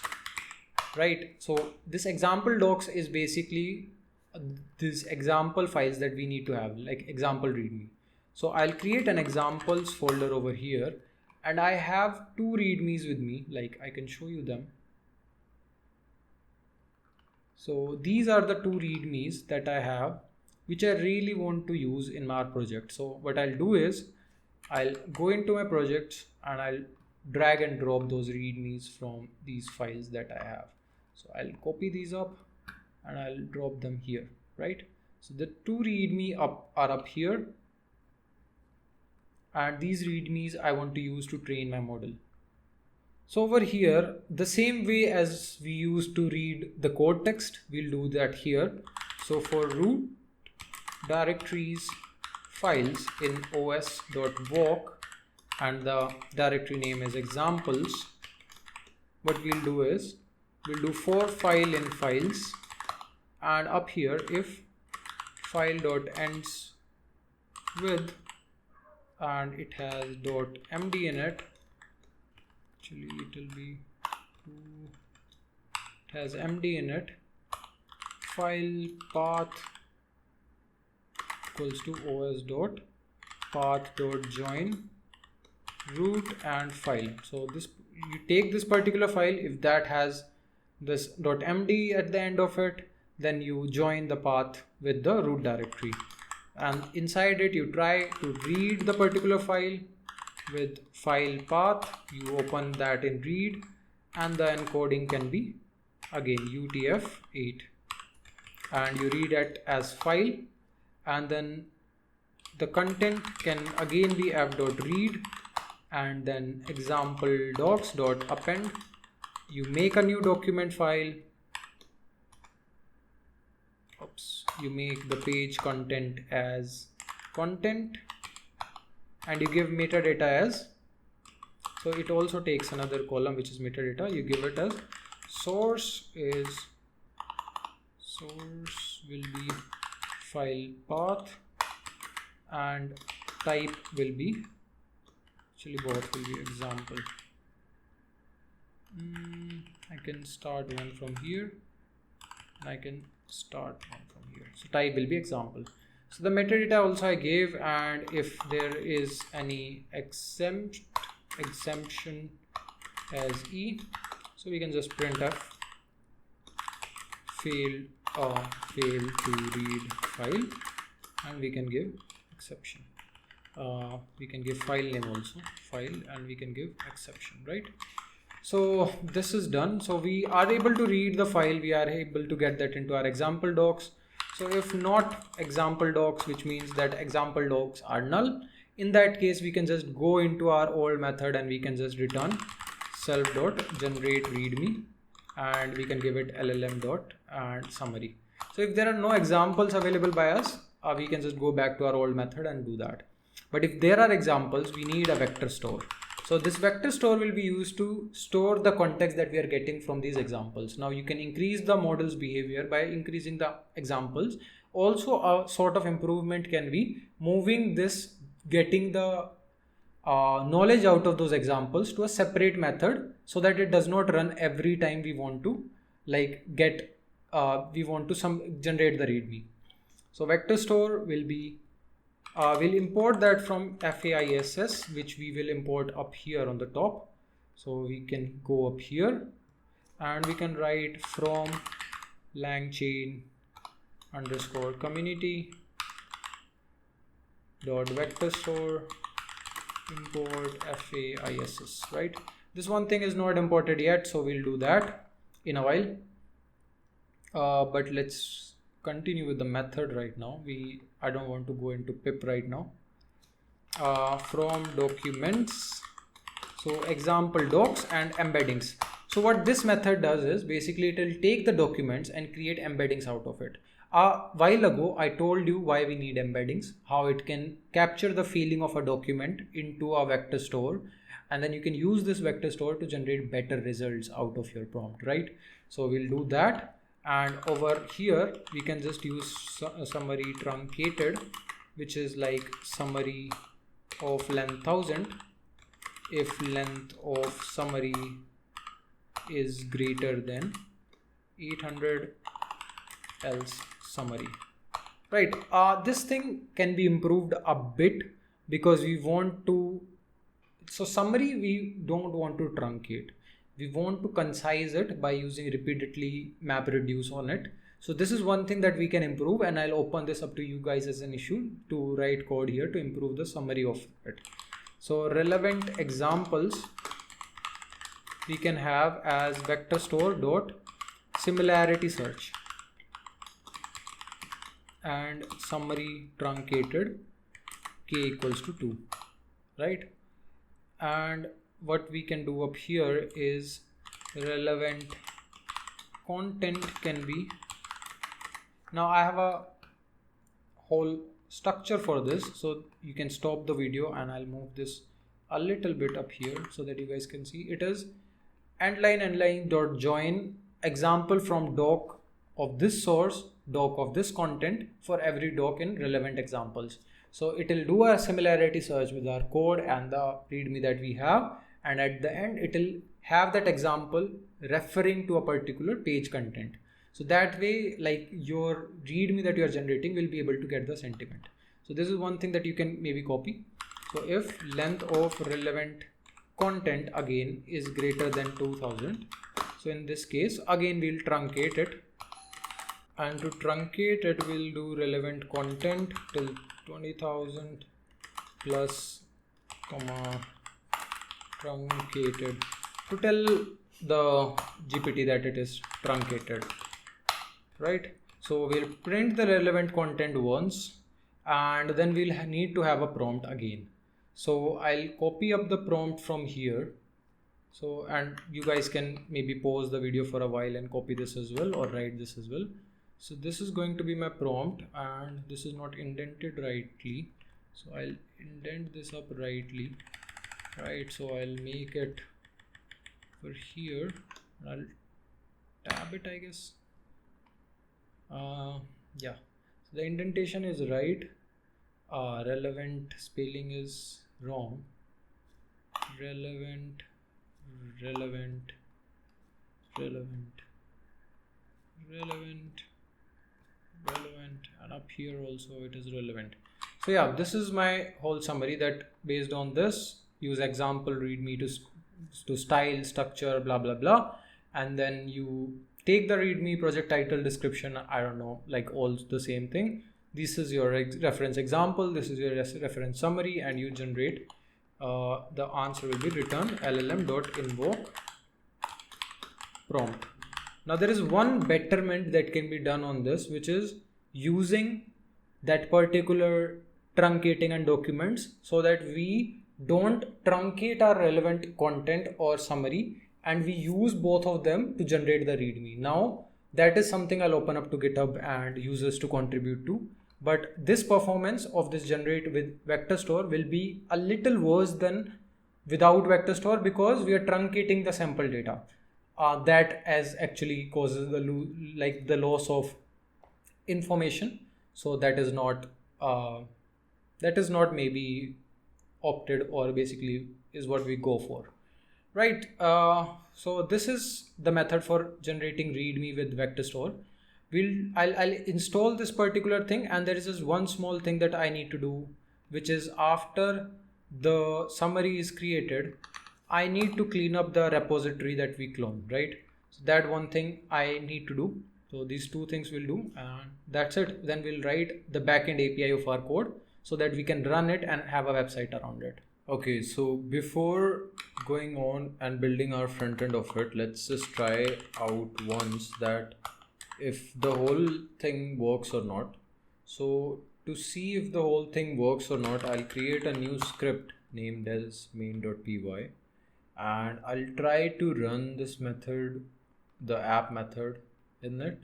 right? So this example docs is basically these example files that we need to have, like example readme. So I'll create an examples folder over here, and I have two readmes with me, like I can show you them. So these are the two readmes that I have, which I really want to use in my project. So what I'll do is I'll go into my projects and I'll drag and drop those readmes from these files that I have. So I'll copy these up and I'll drop them here, right? So the two readme are up here, and these readmes I want to use to train my model. So over here, the same way as we used to read the code text, we'll do that here. So for root directories files in os.walk, and the directory name is examples, what we'll do is we'll do for file in files, and up here if file.ends with, and it has .md in it, actually it will be it has md in it, file path equals to os.path.join root and file. So this, you take this particular file, if that has this .md at the end of it, then you join the path with the root directory, and inside it you try to read the particular file with file path, you open that in read, and the encoding can be again UTF-8, and you read it as file, and then the content can again be f.read, and then example docs.append, you make a new document file, you make the page content as content, and you give metadata as, so it also takes another column which is metadata, you give it as source will be file path, and type will be, actually both will be example. I can start one from here, and I can start one from here. So type will be example. So the metadata also I gave, and if there is any exemption as E, so we can just print f fail to read file, and we can give exception. We can give file name also, file, and we can give exception, right? So this is done. So we are able to read the file, we are able to get that into our example docs. So if not example docs, which means that example docs are null, in that case we can just go into our old method and we can just return self.generate readme, and we can give it llm and summary. So if there are no examples available by us, we can just go back to our old method and do that. But if there are examples, we need a vector store. So this vector store will be used to store the context that we are getting from these examples. Now you can increase the model's behavior by increasing the examples. Also, a sort of improvement can be moving this, getting the knowledge out of those examples to a separate method, so that it does not run every time we want to generate the readme. So vector store will be we'll import that from FAISS, which we will import up here on the top. So we can go up here and we can write from Langchain _ community dot vector store import FAISS, right? This one thing is not imported yet, so we'll do that in a while. But let's continue with the method right now. I don't want to go into pip right now. From documents, so example docs and embeddings. So what this method does is basically it will take the documents and create embeddings out of it. A while ago I told you why we need embeddings, how it can capture the feeling of a document into a vector store, and then you can use this vector store to generate better results out of your prompt, right? So we'll do that. And over here we can just use summary truncated, which is like summary of length 1000, if length of summary is greater than 800, else summary. Right, this thing can be improved a bit because we want to, so summary we don't want to truncate, we want to concise it by using repeatedly map reduce on it. So this is one thing that we can improve, and I'll open this up to you guys as an issue to write code here to improve the summary of it. So relevant examples we can have as vector store dot similarity search and summary truncated k equals to 2, right? And what we can do up here is relevant content can be, now I have a whole structure for this, so you can stop the video and I'll move this a little bit up here so that you guys can see. It is endline dot join example from doc of this source, doc of this content for every doc in relevant examples. So it will do a similarity search with our code and the readme that we have, and at the end it will have that example referring to a particular page content. So that way, like, your readme that you are generating will be able to get the sentiment. So this is one thing that you can maybe copy. So if length of relevant content again is greater than 2000, so in this case again we'll truncate it, and to truncate it we'll do relevant content till 20,000 plus comma truncated to tell the GPT that it is truncated, right? So we'll print the relevant content once, and then we'll need to have a prompt again. So I'll copy up the prompt from here. So, and you guys can maybe pause the video for a while and copy this as well, or write this as well. So this is going to be my prompt, and this is not indented rightly, so I'll indent this up rightly, right? So I'll make it for here, I'll tab it, I guess. Yeah, so the indentation is right. Relevant spelling is wrong. Relevant, and up here also it is relevant. So yeah, this is my whole summary, that based on this, use example readme to style, structure, blah blah blah, and then you take the readme project title, description, I don't know, like all the same thing. This is your reference example, this is your reference summary, and you generate the answer will be return llm.invoke prompt. Now there is one betterment that can be done on this, which is using that particular truncating and documents, so that we don't truncate our relevant content or summary, and we use both of them to generate the readme. Now that is something I'll open up to GitHub and users to contribute to. But this performance of this generate with vector store will be a little worse than without vector store, because we are truncating the sample data. That as actually causes the loss of information. So that is not maybe opted, or basically is what we go for, right? So this is the method for generating readme with vector store. I'll install this particular thing, and there is just one small thing that I need to do, which is after the summary is created, I need to clean up the repository that we clone, right? So that one thing I need to do. So these two things we'll do, and that's it. Then we'll write the backend API of our code so that we can run it and have a website around it. Okay, so before going on and building our front end of it, let's just try out once that if the whole thing works or not. So to see if the whole thing works or not, I'll create a new script named as main.py, and I'll try to run this method, the app method in it.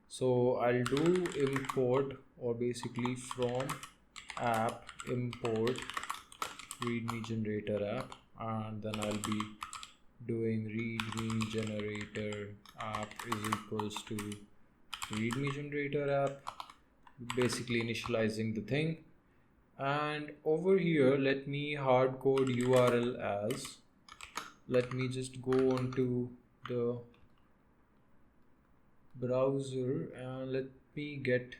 So I'll do import, or basically from app import readme generator app, and then I'll be doing readme generator app is equals to readme generator app, basically initializing the thing. And over here, let me hard code URL as, let me just go onto the browser and let me get,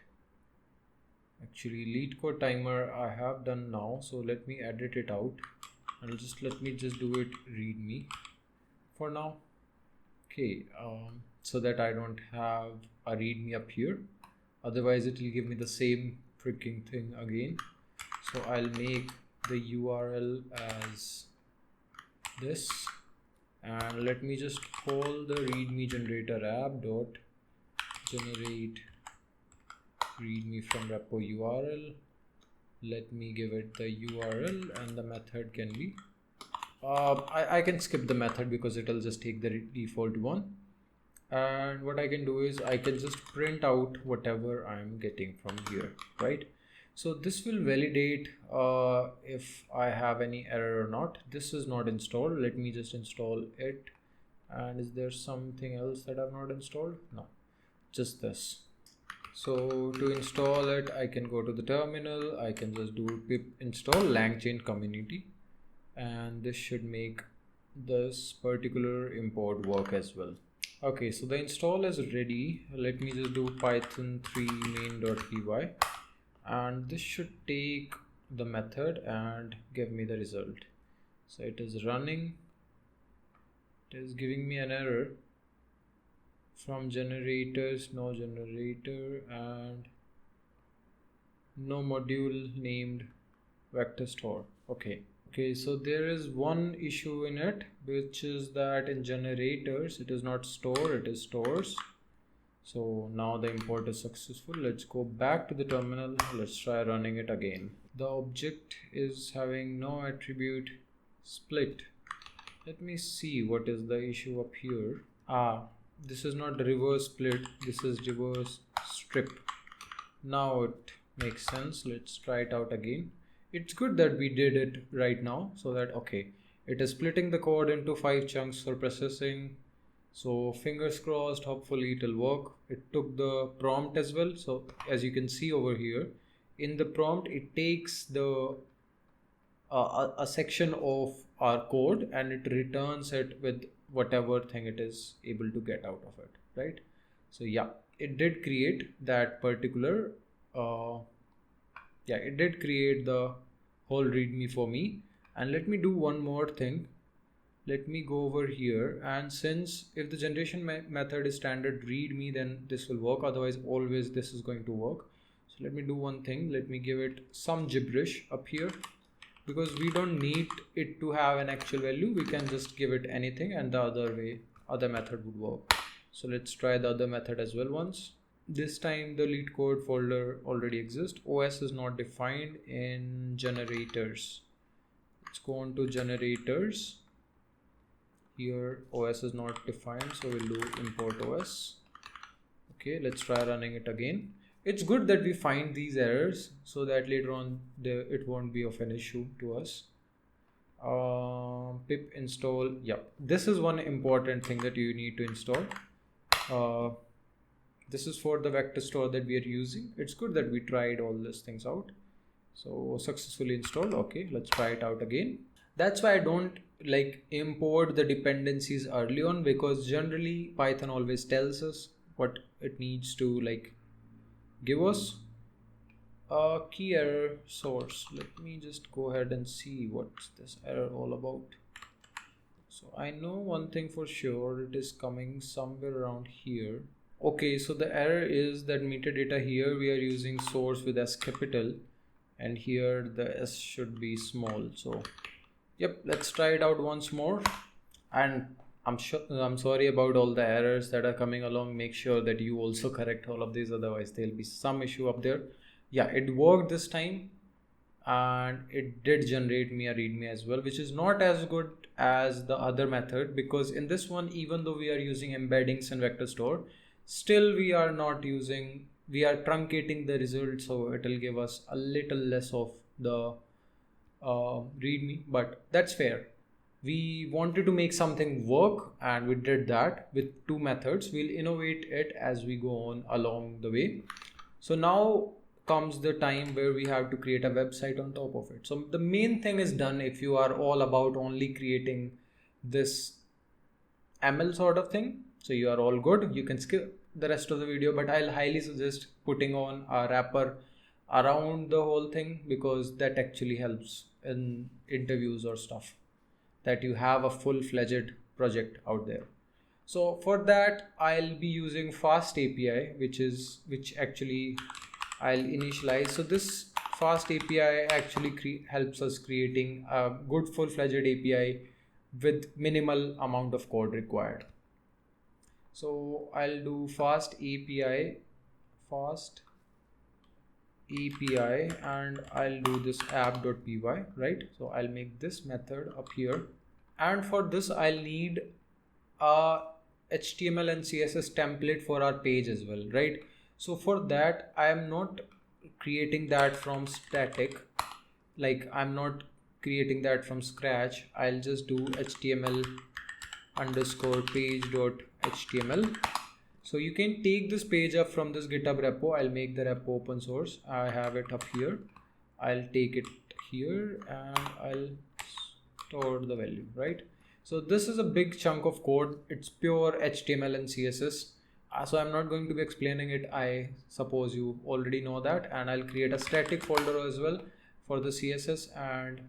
actually lead code timer I have done now, so let me edit it out and let me just do it readme for now. Okay, so that I don't have a readme up here, otherwise it will give me the same freaking thing again. So I'll make the URL as this, and let me just call the readme generator app dot generate readme from repo URL. Let me give it the URL, and the method can be I can skip the method because it'll just take the default one. And what I can do is I can just print out whatever I'm getting from here, right? So this will validate if I have any error or not. This is not installed. Let me just install it. And is there something else that I've not installed? No, just this. So to install it, I can go to the terminal. I can just do pip install Langchain community, and this should make this particular import work as well. Okay, so the install is ready. Let me just do python3 main.py, and this should take the method and give me the result. So it is running. It is giving me an error from generators, no generator, and no module named vector store. Okay, so there is one issue in it, which is that in generators it is not store, it is stores. So now the import is successful. Let's go back to the terminal. Let's try running it again. The object is having no attribute split. Let me see what is the issue up here. This is not reverse split, this is reverse strip. Now it makes sense. Let's try it out again. It's good that we did it right now, so that okay, it is splitting the code into 5 chunks for processing. So fingers crossed, hopefully it'll work. It took the prompt as well. So as you can see over here in the prompt, it takes the a section of our code and it returns it with whatever thing it is able to get out of it, right? So yeah, it did create that particular it did create the whole readme for me. And let me do one more thing. Let me go over here, and since if the generation method is standard readme, then this will work, otherwise always this is going to work. So let me do one thing. Let me give it some gibberish up here, because we don't need it to have an actual value. We can just give it anything and the other method would work. So let's try the other method as well once. This time the lead code folder already exists. OS is not defined in generators. Let's go on to generators. Here OS is not defined, so we'll do import OS. Okay, let's try running it again. It's good that we find these errors so that later on it won't be of an issue to us. Pip install. Yeah, this is one important thing that you need to install. This is for the vector store that we are using. It's good that we tried all these things out. So successfully installed. Okay, let's try it out again. That's why I don't like import the dependencies early on, because generally Python always tells us what it needs to like give us. A key error source. Let me just go ahead and see what's this error all about. So I know one thing for sure, it is coming somewhere around here. Okay, so the error is that metadata here we are using source with S capital, and here the S should be small. So yep, let's try it out once more. And I'm sorry about all the errors that are coming along. Make sure that you also correct all of these, otherwise there'll be some issue up there. Yeah, it worked this time, and it did generate me a readme as well, which is not as good as the other method, because in this one, even though we are using embeddings and vector store, still we are truncating the result, so it will give us a little less of the readme, but that's fair. We wanted to make something work, and we did that with 2 methods. We'll innovate it as we go on along the way. So now comes the time where we have to create a website on top of it. So the main thing is done if you are all about only creating this ML sort of thing. So you are all good. You can skip the rest of the video, but I'll highly suggest putting on a wrapper around the whole thing, because that actually helps in interviews or stuff, that you have a full-fledged project out there. So for that, I'll be using FastAPI, which actually I'll initialize. So this FastAPI actually helps us creating a good full-fledged API with minimal amount of code required. So I'll do FastAPI, and I'll do this app.py, right? So I'll make this method up here, and for this I'll need a HTML and CSS template for our page as well, right? So for that, I am not creating that from static, like I'm not creating that from scratch. I'll just do HTML underscore page.html. So you can take this page up from this GitHub repo. I'll make the repo open source. I have it up here. I'll take it here and I'll store the value, right? So this is a big chunk of code. It's pure HTML and CSS. So I'm not going to be explaining it. I suppose you already know that. And I'll create a static folder as well for the CSS. And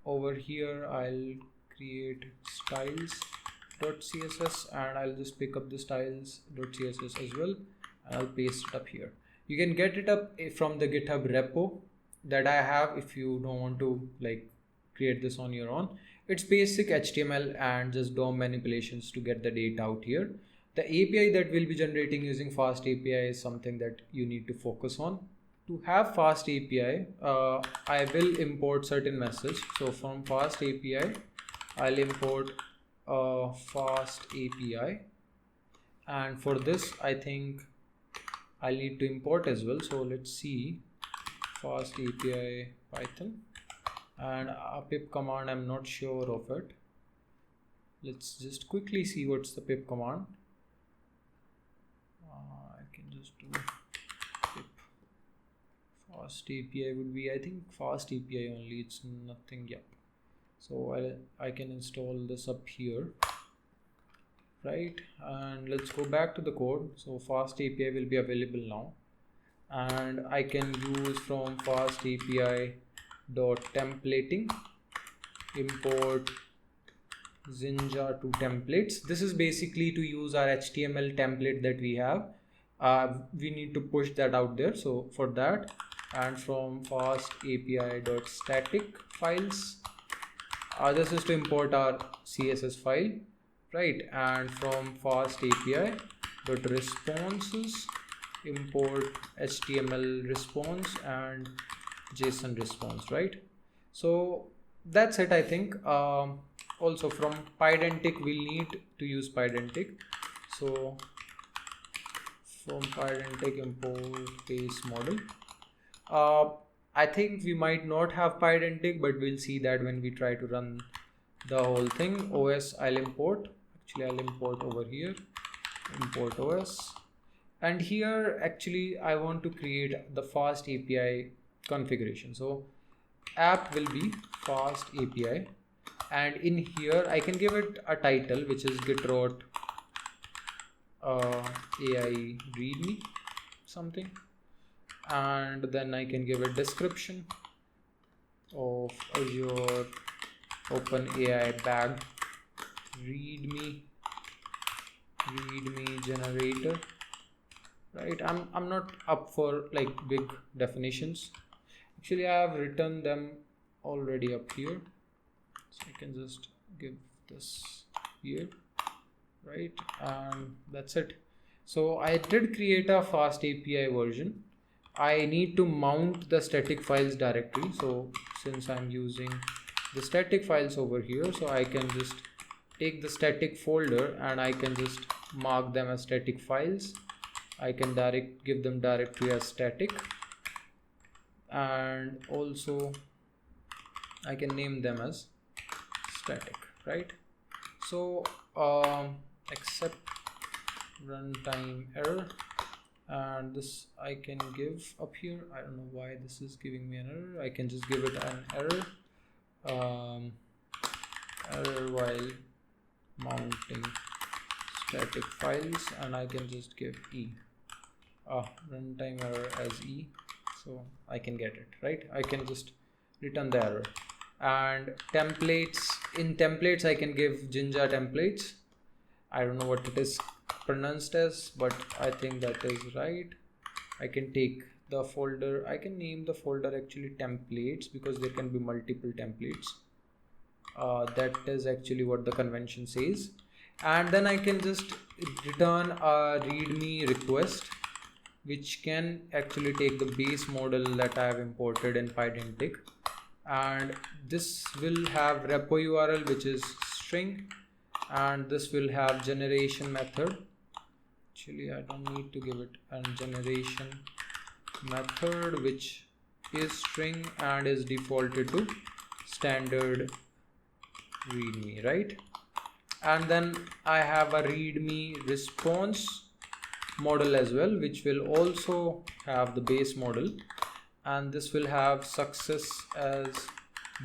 over here, I'll create styles.css, and I'll just pick up the styles.css as well. And I'll paste it up here. You can get it up from the GitHub repo that I have if you don't want to like create this on your own. It's basic HTML and just DOM manipulations to get the data out here. The API that we'll be generating using FastAPI is something that you need to focus on. To have FastAPI, I will import certain message. So from FastAPI, I'll import FastAPI, and for this I think I'll need to import as well. So let's see, FastAPI Python, and a pip command, I'm not sure of it. Let's just quickly see what's the pip command. I can just do pip. FastAPI would be, I think, FastAPI only, it's nothing. Yep. So I can install this up here, right? And let's go back to the code. So FastAPI will be available now, and I can use from FastAPI.templating import Zinja to templates. This is basically to use our HTML template that we have. We need to push that out there. So for that, and from FastAPI.static files, this is to import our CSS file, right? And from FastAPI.responses import HTML response and JSON response, right? So that's it, I think. Also from Pydantic, we'll need to use Pydantic. So from Pydantic import base model. I think we might not have Pydantic, but we'll see that when we try to run the whole thing. OS I'll import. Actually, I'll import over here. Import OS. And here, actually, I want to create the FastAPI configuration. So app will be FastAPI. And in here, I can give it a title, which is Gitrot AI Readme something. And then I can give a description of Azure OpenAI bag Readme Generator, right? I'm not up for like big definitions. Actually, I have written them already up here, so I can just give this here, right? And that's it. So I did create a FastAPI version. I need to mount the static files directory. So since I'm using the static files over here, so I can just take the static folder and I can just mark them as static files. I can give them directory as static, and also I can name them as static, right? So except runtime error, and this I can give up here. I don't know why this is giving me an error. I can just give it an error, error while mounting static files, and I can just give E, runtime error as E, so I can get it right. I can just return the error. And templates, in templates I can give Jinja templates. I don't know what it is pronounced as, but I think that is right. I can take the folder, I can name the folder actually templates, because there can be multiple templates. That is actually what the convention says. And then I can just return a readme request, which can actually take the base model that I have imported in Pydantic, and this will have repo URL which is string, and this will have generation method. Actually I don't need to give it a generation method, which is string and is defaulted to standard readme, right? And then I have a readme response model as well, which will also have the base model, and this will have success as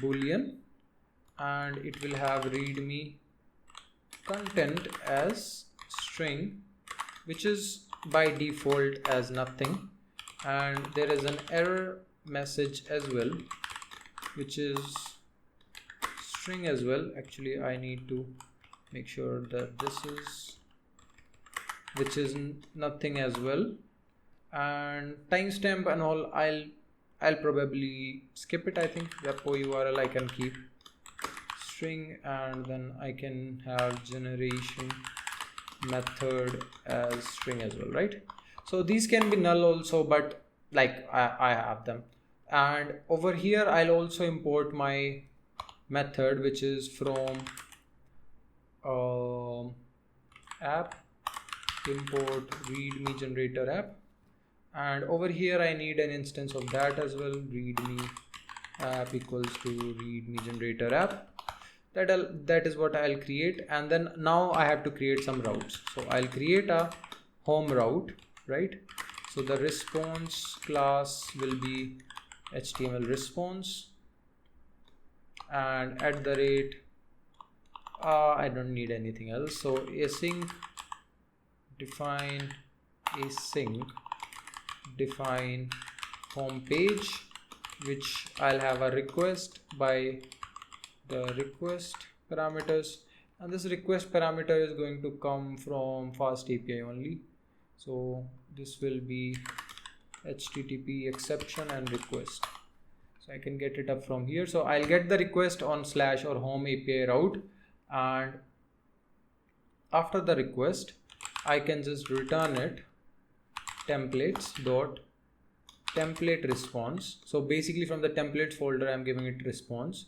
boolean, and it will have readme content as string, which is by default as nothing, and there is an error message as well, which is string as well. Actually I need to make sure that this is, which is nothing as well, and timestamp and all I'll probably skip it. I think repo URL I can keep string, and then I can have generation method as string as well, right? So these can be null also, but like I have them. And over here I'll also import my method, which is from app import readme generator app, and over here I need an instance of that as well. Readme app equals to readme generator app. That is what I'll create, and then now I have to create some routes. So I'll create a home route, right? So the response class will be HTML response, and at the rate I don't need anything else. So async define home page, which I'll have a request by the request parameters, and this request parameter is going to come from FastAPI only. So this will be HTTP exception and request. So I can get it up from here. So I'll get the request on / or home API route, and after the request I can just return it templates dot template response. So basically from the templates folder I'm giving it response.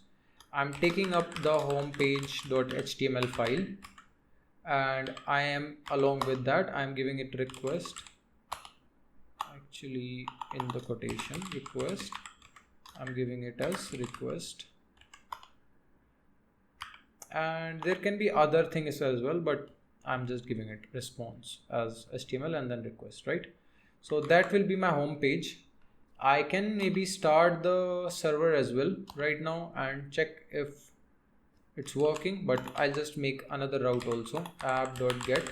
I'm taking up the homepage.html file, and I am, along with that, I'm giving it request, actually in the quotation request I'm giving it as request, and there can be other things as well, but I'm just giving it response as HTML and then request, right? So that will be my home page. I can maybe start the server as well right now and check if it's working, but I'll just make another route also, app.get,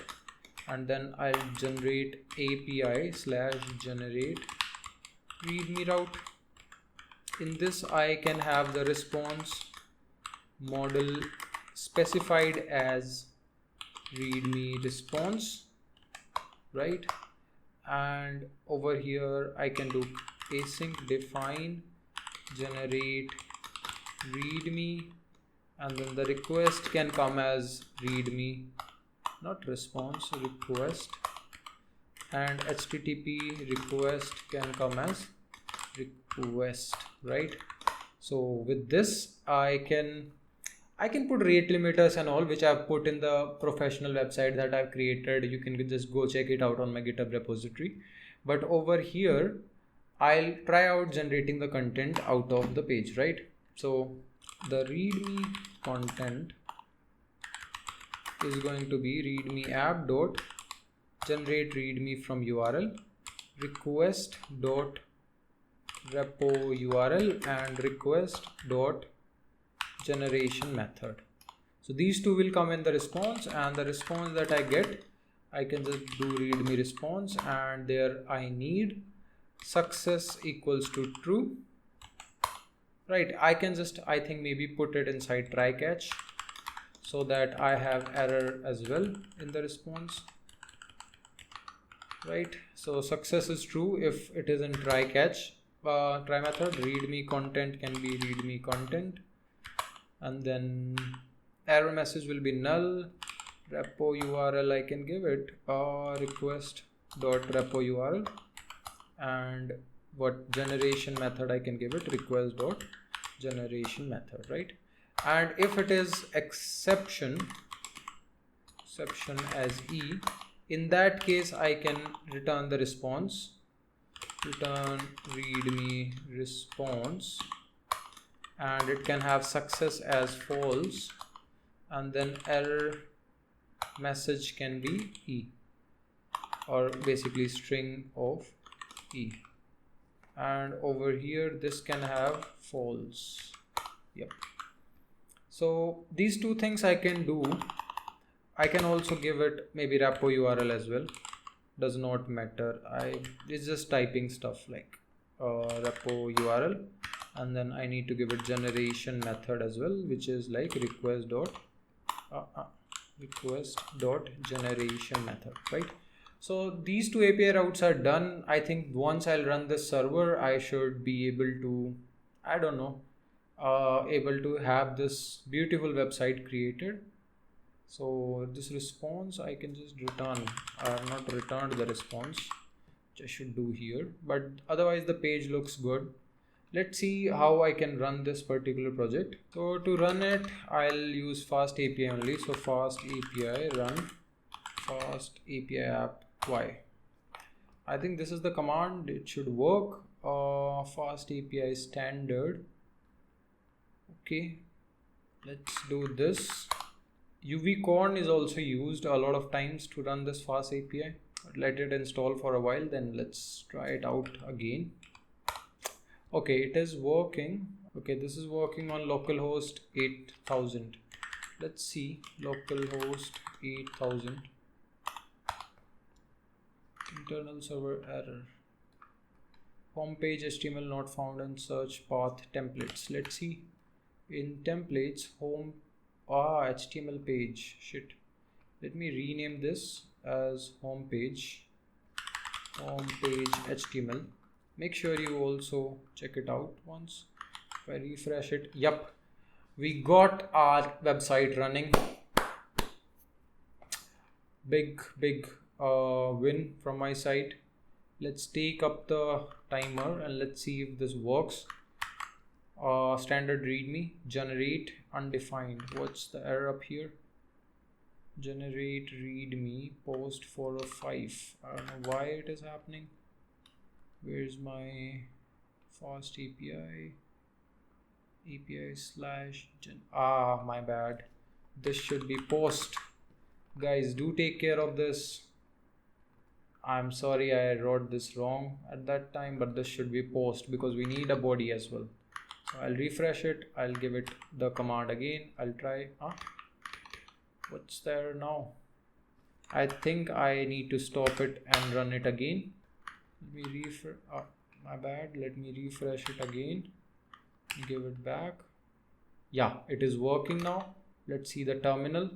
and then I'll generate API/generate readme route. In this I can have the response model specified as readme response, right? And over here I can do async define generate readme, and then the request can come as readme, not response, request, and HTTP request can come as request, right? So with this I can put rate limiters and all, which I've put in the professional website that I've created. You can just go check it out on my GitHub repository. But over here I'll try out generating the content out of the page, right? So the readme content is going to be readme app dot generate readme from URL, request dot repo URL and request dot generation method. So these two will come in the response, and the response that I get, I can just do readme response, and there I need success equals to true. Right, I can just, I think maybe put it inside try catch so that I have error as well in the response. Right, so success is true if it is in try catch try method. Readme content can be readme content, and then error message will be null. Repo URL I can give it request dot repo URL, and what generation method I can give it request dot generation method, right? And if it is exception as E, in that case I can return the response, return readme response, and it can have success as false, and then error message can be E, or basically string of E, and over here this can have false. Yep. So these two things I can do. I can also give it maybe repo URL as well, does not matter. It's just typing stuff like repo URL, and then I need to give it generation method as well, which is like request dot generation method, right? So these two API routes are done. I think once I'll run this server, I should be able to, I don't know, able to have this beautiful website created. So this response I can just return. I have not returned the response, which I should do here, but otherwise the page looks good. Let's see how I can run this particular project. So to run it, I'll use FastAPI only. So FastAPI run FastAPI app y. I think this is the command. It should work. FastAPI standard. Okay, let's do this. UVcorn is also used a lot of times to run this FastAPI. Let it install for a while, then let's try it out again. Okay, it is working. Okay, this is working on localhost 8000. Let's see, localhost 8000. Internal server error. Homepage HTML not found in search path templates. Let's see. In templates, home HTML page. Shit. Let me rename this as homepage HTML. Make sure you also check it out once. If I refresh it, yep, we got our website running. Big win from my side. Let's take up the timer and let's see if this works. Standard readme generate undefined. What's the error up here? Generate readme post 405. I don't know why it is happening. Where's my FastAPI API slash gen? My bad. This should be post. Guys, do take care of this. I'm sorry I wrote this wrong at that time, but this should be post because we need a body as well. So I'll refresh it. I'll give it the command again. I'll try. What's there now? I think I need to stop it and run it again. Let me refresh. My bad. Let me refresh it again. Give it back. Yeah, it is working now. Let's see the terminal.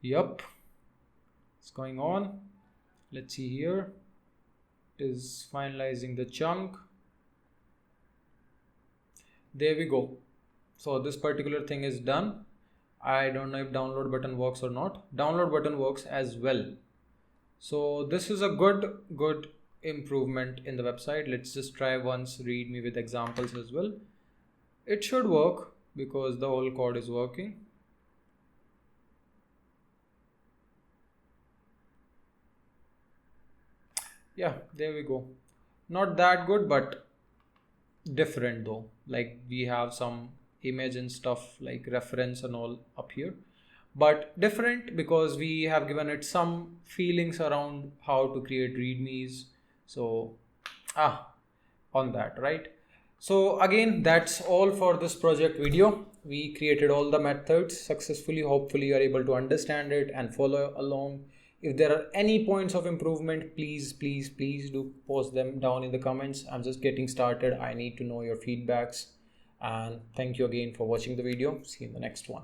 Yup, it's going on. Let's see here. It is finalizing the chunk. There we go. So this particular thing is done. I don't know if download button works or not. Download button works as well. So this is a good improvement in the website. Let's just try once readme with examples as well. It should work because the whole code is working. Yeah, there we go. Not that good, but different though. Like we have some image and stuff like reference and all up here, but different because we have given it some feelings around how to create readmes, So on that, right? So again, that's all for this project video. We created all the methods successfully. Hopefully you are able to understand it and follow along. If there are any points of improvement, please do post them down in the comments. I'm just getting started. I need to know your feedbacks. And thank you again for watching the video. See you in the next one.